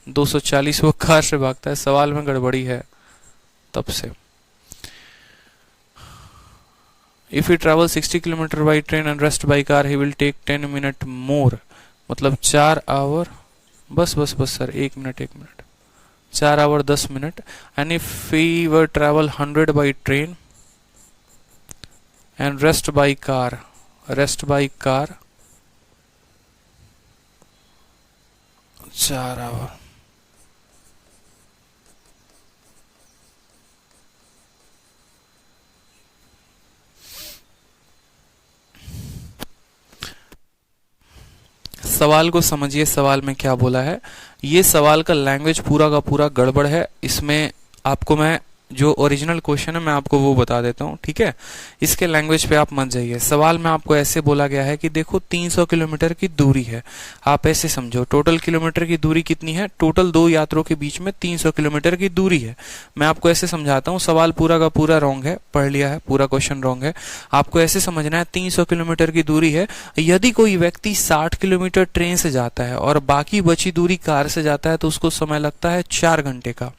240 वो कार से भागता है, सवाल में गड़बड़ी है तब से। If he travel 60 kilometre by train and rest by car he will take 10 minute more, मतलब 4 आवर। बस बस बस sir, 1 minute 4 hour 10 minute. And if we were travel 100 by train and rest by car 4 hour. सवाल को समझिए, सवाल में क्या बोला है। ये सवाल का लैंग्वेज पूरा का पूरा गड़बड़ है। इसमें आपको मैं जो ओरिजिनल क्वेश्चन है मैं आपको वो बता देता हूँ, ठीक है। इसके लैंग्वेज पे आप मत जाइए। सवाल में आपको ऐसे बोला गया है कि देखो 300 किलोमीटर की दूरी है। आप ऐसे समझो, टोटल किलोमीटर की दूरी कितनी है, टोटल दो यात्रों के बीच में 300 किलोमीटर की दूरी है। मैं आपको ऐसे समझाता हूँ, सवाल पूरा का पूरा रॉन्ग है, पढ़ लिया है, पूरा क्वेश्चन रॉन्ग है। आपको ऐसे समझना है 300 किलोमीटर की दूरी है। यदि कोई व्यक्ति 60 किलोमीटर ट्रेन से जाता है और बाकी बची दूरी कार से जाता है तो उसको समय लगता है 4 घंटे का,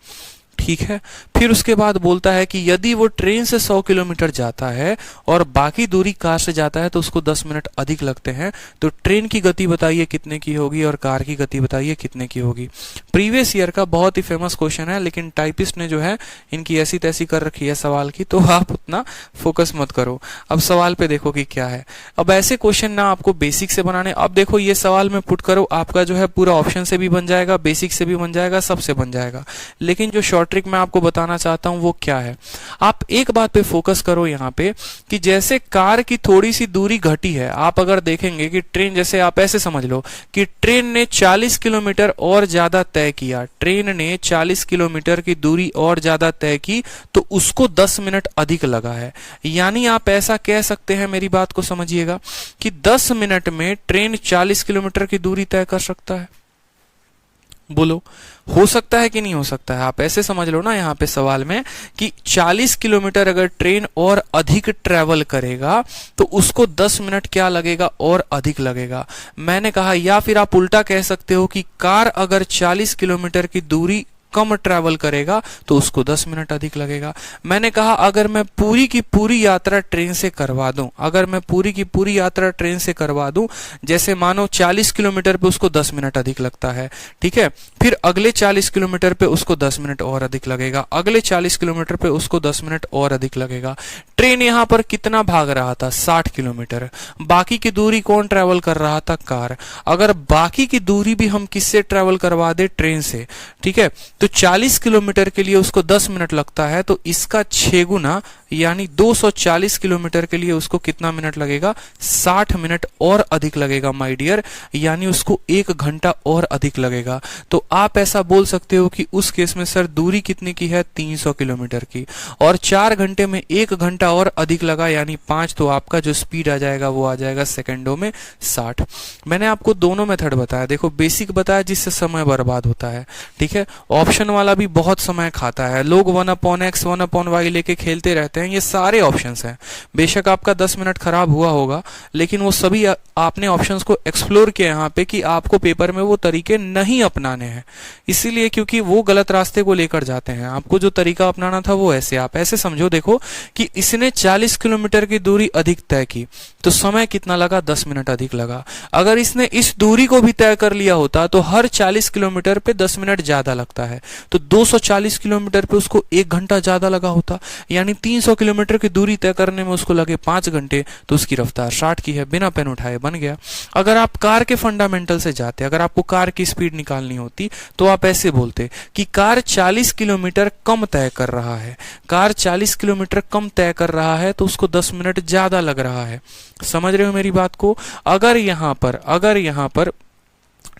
ठीक है। फिर उसके बाद बोलता है कि यदि वो ट्रेन से 100 किलोमीटर जाता है और बाकी दूरी कार से जाता है तो उसको 10 मिनट अधिक लगते हैं। तो ट्रेन की गति बताइए कितने की होगी और कार की गति बताइए कितने की होगी। प्रीवियस ईयर का बहुत ही फेमस क्वेश्चन है, लेकिन टाइपिस्ट ने जो है इनकी ऐसी तैसी कर रखी है सवाल की, तो आप उतना फोकस मत करो। अब सवाल पे देखो कि क्या है। अब ऐसे क्वेश्चन ना आपको बेसिक से बनाने, अब देखो ये सवाल में पुट करो, आपका जो है पूरा ऑप्शन से भी बन जाएगा, बेसिक से भी बन जाएगा, सबसे बन जाएगा। लेकिन जो शॉर्ट ट्रिक मैं आपको बताना चाहता हूं वो क्या है, आप एक बात पे फोकस करो यहाँ पे कि जैसे कार की थोड़ी सी दूरी घटी है, आप अगर देखेंगे कि ट्रेन, जैसे आप ऐसे समझ लो कि ट्रेन ने 40 किलोमीटर और ज्यादा तय किया, ट्रेन ने 40 किलोमीटर की दूरी और ज्यादा तय की तो उसको 10 मिनट अधिक लगा है। यानी आप ऐसा कह सकते हैं, मेरी बात को समझिएगा, कि 10 मिनट में ट्रेन 40 किलोमीटर की दूरी तय कर सकता है। बोलो, हो सकता है कि नहीं हो सकता है? आप ऐसे समझ लो ना यहाँ पे सवाल में कि 40 किलोमीटर अगर ट्रेन और अधिक ट्रेवल करेगा तो उसको 10 मिनट क्या लगेगा, और अधिक लगेगा। मैंने कहा, या फिर आप उल्टा कह सकते हो कि कार अगर 40 किलोमीटर की दूरी कम ट्रैवल करेगा तो उसको 10 मिनट अधिक लगेगा। मैंने कहा अगर मैं पूरी की पूरी यात्रा ट्रेन से करवा दूं, अगर मैं पूरी की पूरी यात्रा ट्रेन से करवा दूं, जैसे मानो 40 किलोमीटर पे उसको 10 मिनट अधिक लगता है, ठीक है। फिर अगले 40 किलोमीटर पे उसको 10 मिनट और अधिक लगेगा, अगले 40 किलोमीटर पे उसको 10 मिनट और अधिक लगेगा। ट्रेन यहां पर कितना भाग रहा था? 60 किलोमीटर। बाकी की दूरी कौन ट्रैवल कर रहा था? कार। अगर बाकी की दूरी भी हम किससे ट्रैवल करवा दे? ट्रेन से, ठीक है। तो 40 किलोमीटर के लिए उसको 10 मिनट लगता है, तो इसका 6 गुना यानी 240 किलोमीटर के लिए उसको कितना मिनट लगेगा? 60 मिनट और अधिक लगेगा माय डियर, यानी उसको 1 घंटा और अधिक लगेगा। तो आप ऐसा बोल सकते हो कि उस केस में सर दूरी कितने की है? 300 किलोमीटर की, और 4 घंटे में 1 घंटा और अधिक लगा यानी 5, तो आपका जो स्पीड आ जाएगा वो आ जाएगा सेकंडों में 60। मैंने आपको दोनों मेथड बताया, देखो बेसिक बताया जिससे समय बर्बाद होता है, ठीक है। ऑप्शन वाला भी बहुत समय खाता है, लोग 1/x 1/y लेके खेलते रहते हैं। ये सारे ऑप्शंस हैं, बेशक आपका 10 मिनट खराब हुआ होगा, लेकिन वो सभी आपने ऑप्शंस को एक्सप्लोर किया यहाँ पे कि आपको पेपर में वो तरीके नहीं अपनाने हैं, इसीलिए क्योंकि वो गलत रास्ते को लेकर जाते हैं। आपको जो तरीका अपनाना था वो ऐसे, आप ऐसे समझो, देखो कि इसने 40 किलोमीटर की दूरी अधिक तय की तो समय कितना लगा? 10 मिनट अधिक लगा। अगर इसने इस दूरी को भी तय कर लिया होता तो हर 40 किलोमीटर पे 10 मिनट ज्यादा लगता है, तो 240 किलोमीटर पे उसको 1 घंटा ज्यादा लगा होता, यानी 300 किलोमीटर की दूरी तय करने में उसको लगे 5 घंटे, तो उसकी रफ्तार 60 की है, बिना पेन उठाए बन गया। अगर आप कार के फंडामेंटल से जाते, अगर आपको कार की स्पीड निकालनी होती तो आप ऐसे बोलते कि कार 40 किलोमीटर कम तय कर रहा है, कार 40 किलोमीटर कम तय कर रहा है तो उसको 10 मिनट ज्यादा लग रहा है। समझ रहे हो मेरी बात को? अगर यहां पर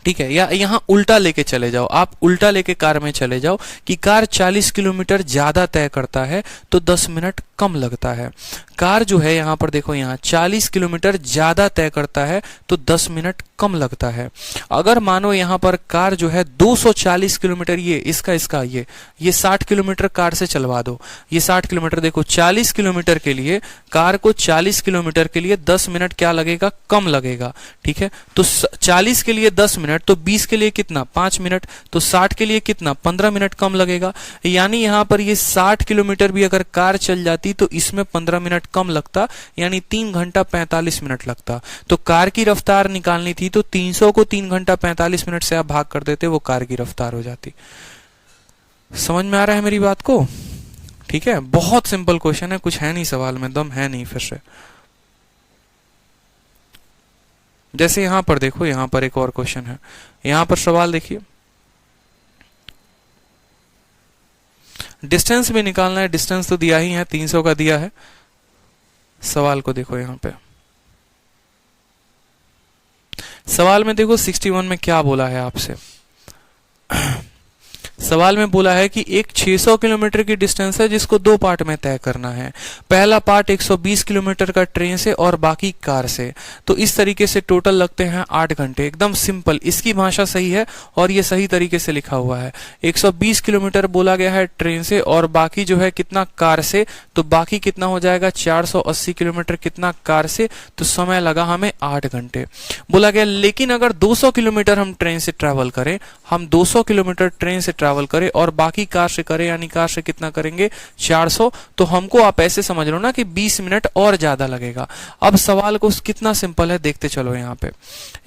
ठीक है, या यहां उल्टा लेके चले जाओ, आप उल्टा लेके कार में चले जाओ कि कार 40 किलोमीटर ज्यादा तय करता है तो 10 मिनट कम लगता है। कार जो है यहां पर देखो, यहां 40 किलोमीटर ज्यादा तय करता है तो 10 मिनट कम लगता है। अगर मानो यहां पर कार जो है 240 किलोमीटर, ये इसका ये 60 किलोमीटर कार से चलवा दो, ये 60 किलोमीटर, देखो 40 किलोमीटर के लिए कार को 40 किलोमीटर के लिए 10 मिनट क्या लगेगा? कम लगेगा, ठीक है। तो 40 के लिए 10 मिनट, तो 20 के लिए कितना? 5 मिनट, तो 60 के लिए कितना? 15 मिनट कम लगेगा। यानी यहां पर ये 60 किलोमीटर भी अगर कार चल जाती तो इसमें 15 मिनट कम लगता, यानी 3 घंटा 45 मिनट लगता। तो कार की रफ्तार निकालनी थी तो 300 को 3 घंटा 45 मिनट से आप भाग कर देते, वो कार की रफ्तार हो जाती। समझ में आ रहा है मेरी बात को? ठीक है, बहुत सिंपल क्वेश्चन है, कुछ है नहीं सवाल में, दम है नहीं। फिर से जैसे यहां पर देखो, यहां पर एक और क्वेश्चन है, यहां पर सवाल देखिए, डिस्टेंस भी निकालना है। डिस्टेंस तो दिया ही है, 300 का दिया है। सवाल को देखो, यहां पे सवाल में देखो 61 में क्या बोला है आपसे। सवाल में बोला है कि एक 600 किलोमीटर की डिस्टेंस है जिसको दो पार्ट में तय करना है। पहला पार्ट 120 किलोमीटर का ट्रेन से और बाकी कार से। तो इस तरीके से टोटल लगते हैं 8 घंटे। एकदम सिंपल, इसकी भाषा सही है और ये सही तरीके से लिखा हुआ है। 120 किलोमीटर बोला गया है ट्रेन से और बाकी जो है कितना कार से, तो बाकी कितना हो जाएगा 480 किलोमीटर कितना कार से, तो समय लगा हमें 8 घंटे। बोला गया लेकिन अगर 200 किलोमीटर हम ट्रेन से ट्रैवल करें, हम 200 किलोमीटर ट्रेन से ट्रैवल करें और बाकी कार से करें, यानी कार से कितना करेंगे 400, तो हमको आप ऐसे समझ लो ना कि 20 मिनट और ज्यादा लगेगा। अब सवाल को कितना सिंपल है देखते चलो, यहाँ पे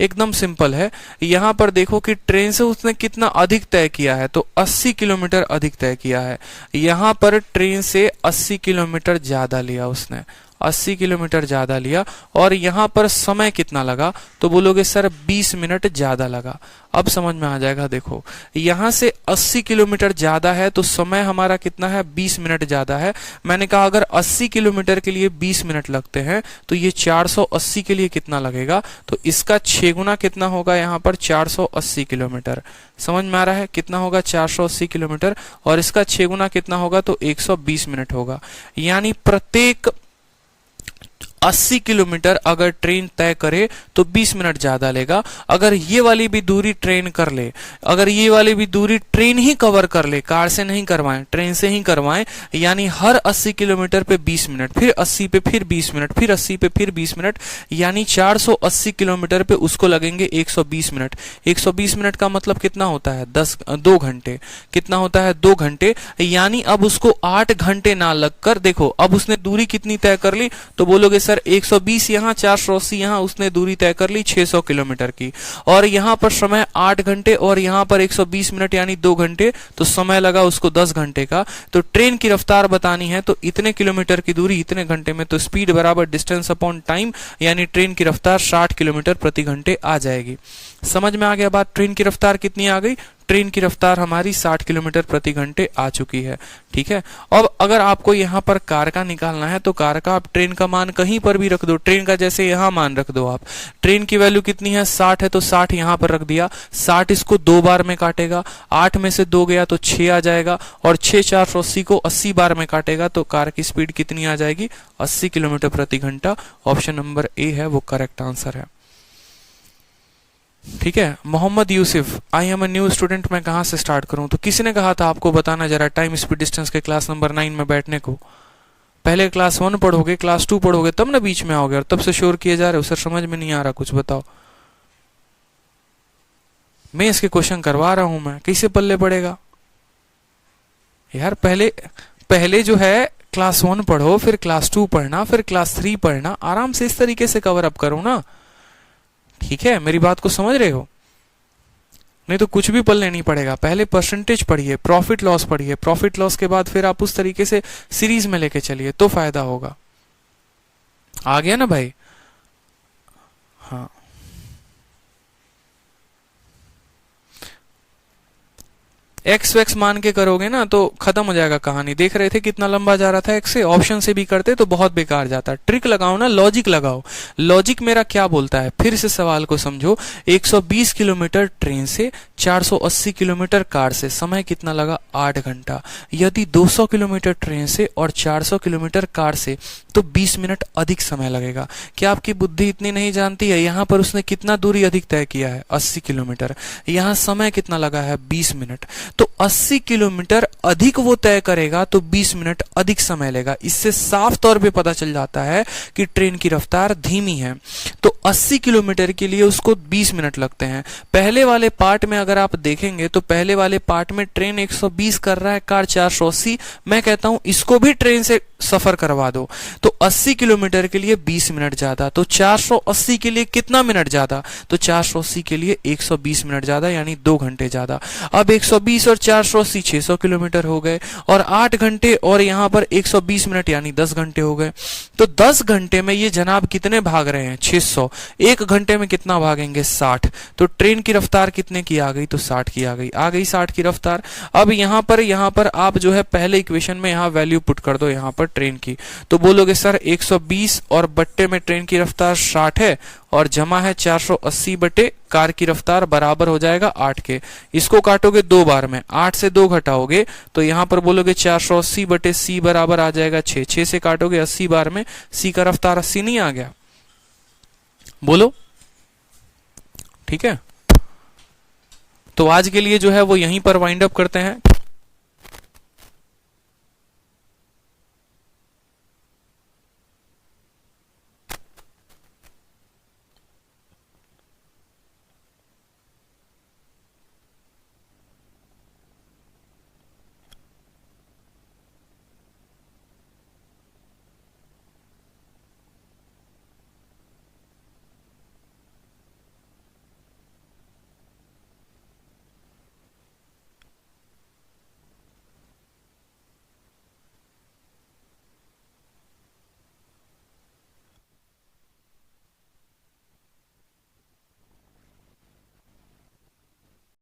एकदम सिंपल है। यहाँ पर देखो कि ट्रेन से उसने कितना अधिक तय किया है, तो 80 किलोमीटर अधिक तय किया है। यहाँ पर ट्रेन से 80 किलोमीटर ज्यादा लिया उसने, 80 किलोमीटर ज्यादा लिया और यहां पर समय कितना लगा, तो बोलोगे सर 20 मिनट ज्यादा लगा। अब समझ में आ जाएगा। देखो यहां से 80 किलोमीटर ज्यादा है तो समय हमारा कितना है 20 मिनट ज्यादा है। मैंने कहा अगर 80 किलोमीटर के लिए 20 मिनट लगते हैं तो ये 480 के लिए कितना लगेगा, तो इसका 6 गुना कितना होगा यहाँ पर 480 किलोमीटर। समझ में आ रहा है कितना होगा 480 किलोमीटर और इसका 6 गुना कितना होगा तो 120 मिनट होगा। यानी प्रत्येक 80 किलोमीटर अगर ट्रेन तय करे तो 20 मिनट ज्यादा लेगा। अगर ये वाली भी दूरी ट्रेन कर ले, अगर ये वाली भी दूरी ट्रेन ही कवर कर ले, कार से नहीं करवाएं, ट्रेन से ही करवाएं, यानी हर 80 किलोमीटर पे 20 मिनट, फिर 80 पे फिर 20 मिनट, फिर 80 पे फिर 20 मिनट, यानी 480 किलोमीटर पे उसको लगेंगे 120 मिनट। 120 मिनट का मतलब कितना होता है 2 घंटे। कितना होता है 2 घंटे। यानी अब उसको 8 घंटे ना लगकर, देखो अब उसने दूरी कितनी तय कर ली, तो बोलोगे सर 120 यहाँ 480 यहाँ, उसने दूरी तय कर ली 600 किलोमीटर की और यहाँ पर समय 8 घंटे और यहाँ पर 120 मिनट यानी 2 घंटे, तो समय लगा उसको 10 घंटे का। तो ट्रेन की रफ्तार बतानी है तो इतने किलोमीटर की दूरी इतने घंटे में, तो स्पीड बराबर डिस्टेंस अपॉन टाइम, यानी ट्रेन की रफ्तार 60 किलोमीटर प्रति घंटे आ जाएगी। समझ में आ गया बात? ट्रेन की रफ्तार कितनी आ गई? ट्रेन की रफ्तार हमारी 60 किलोमीटर प्रति घंटे आ चुकी है। ठीक है, अब अगर आपको यहाँ पर कार का निकालना है तो कार का आप ट्रेन का मान कहीं पर भी रख दो। ट्रेन का जैसे यहाँ मान रख दो आप, ट्रेन की वैल्यू कितनी है 60 है तो 60 यहाँ पर रख दिया। 60 इसको 2 बार में काटेगा, 8 में से 2 गया तो 6 आ जाएगा और 6 480 को 80 बार में काटेगा तो कार की स्पीड कितनी आ जाएगी 80 किलोमीटर प्रति घंटा। ऑप्शन नंबर ए है वो करेक्ट आंसर है। ठीक है, Mohammad Yusuf, I am a new student, मैं कहां से स्टार्ट करूं? तो किसी ने कहा था आपको बताना जरा टाइम स्पीड डिस्टेंस के क्लास नंबर 9 में बैठने को। पहले क्लास 1 पढ़ोगे, क्लास 2 पढ़ोगे, तब ना बीच में आओगे और तब से शोर किए जा रहे हो सर समझ में नहीं आ रहा कुछ बताओ। मैं इसके क्वेश्चन करवा रहा हूं, मैं कैसे पल्ले पड़ेगा यार। पहले जो है क्लास 1 पढ़ो, फिर क्लास 2 पढ़ना, फिर क्लास 3 पढ़ना, आराम से इस तरीके से कवर अप करो ना। ठीक है, मेरी बात को समझ रहे हो? नहीं तो कुछ भी पल्ले नहीं पड़ेगा। पहले परसेंटेज पढ़िए, प्रॉफिट लॉस पढ़िए, प्रॉफिट लॉस के बाद फिर आप उस तरीके से सीरीज में लेके चलिए तो फायदा होगा। आ गया ना भाई? हाँ, एक्स वैक्स मान के करोगे ना तो खत्म हो जाएगा कहानी। देख रहे थे कितना लंबा जा रहा था एक्स से, ऑप्शन से भी करते तो बहुत बेकार जाता। ट्रिक लगाओ ना, लॉजिक लगाओ। लॉजिक मेरा क्या बोलता है, फिर से सवाल को समझो। 120 किलोमीटर ट्रेन से, 480 किलोमीटर कार से, समय कितना लगा 8 घंटा। यदि 200 किलोमीटर ट्रेन से और 400 किलोमीटर कार से तो 20 मिनट अधिक समय लगेगा। क्या आपकी बुद्धि इतनी नहीं जानती है? यहाँ पर उसने कितना दूरी अधिक तय किया है 80 किलोमीटर, यहाँ समय कितना लगा है 20 मिनट। तो 80 किलोमीटर अधिक वो तय करेगा तो 20 मिनट अधिक समय लेगा। इससे साफ तौर पे पता चल जाता है कि ट्रेन की रफ्तार धीमी है। तो 80 किलोमीटर के लिए उसको 20 मिनट लगते हैं। पहले वाले पार्ट में अगर आप देखेंगे तो पहले वाले पार्ट में ट्रेन 120 कर रहा है, कार 480। मैं कहता हूं इसको भी ट्रेन से सफर करवा दो तो 80 किलोमीटर के लिए 20 मिनट ज्यादा, तो 480 के लिए कितना मिनट ज्यादा, तो 480 के लिए 120 मिनट ज्यादा, यानी 2 घंटे ज्यादा। अब 120 120 और 480 600 किलोमीटर हो गए, और 8 घंटे और यहाँ पर 120 मिनट यानी 10 घंटे हो गए। तो 10 घंटे में ये जनाब कितने भाग रहे हैं? 600। 1 घंटे में कितना भागेंगे? 60। तो ट्रेन की रफ्तार कितने की आ गई? तो 60 की आ गई 60 की रफ्तार। अब यहाँ पर आप जो है पहले इक्वेशन में यहाँ वैल्यू पुट कर दो यहाँ पर ट्रेन की, तो बोलोगे सर 120 और बट्टे में ट्रेन की रफ्तार 60 है और जमा है 480 बटे कार की रफ्तार बराबर हो जाएगा 8 के। इसको काटोगे 2 बार में, 8 से 2 घटाओगे तो यहां पर बोलोगे 480 बटे सी बराबर आ जाएगा 6। 6 से काटोगे 80 बार में, सी का रफ्तार 80 नहीं आ गया? बोलो ठीक है। तो आज के लिए जो है वो यहीं पर वाइंड अप करते हैं।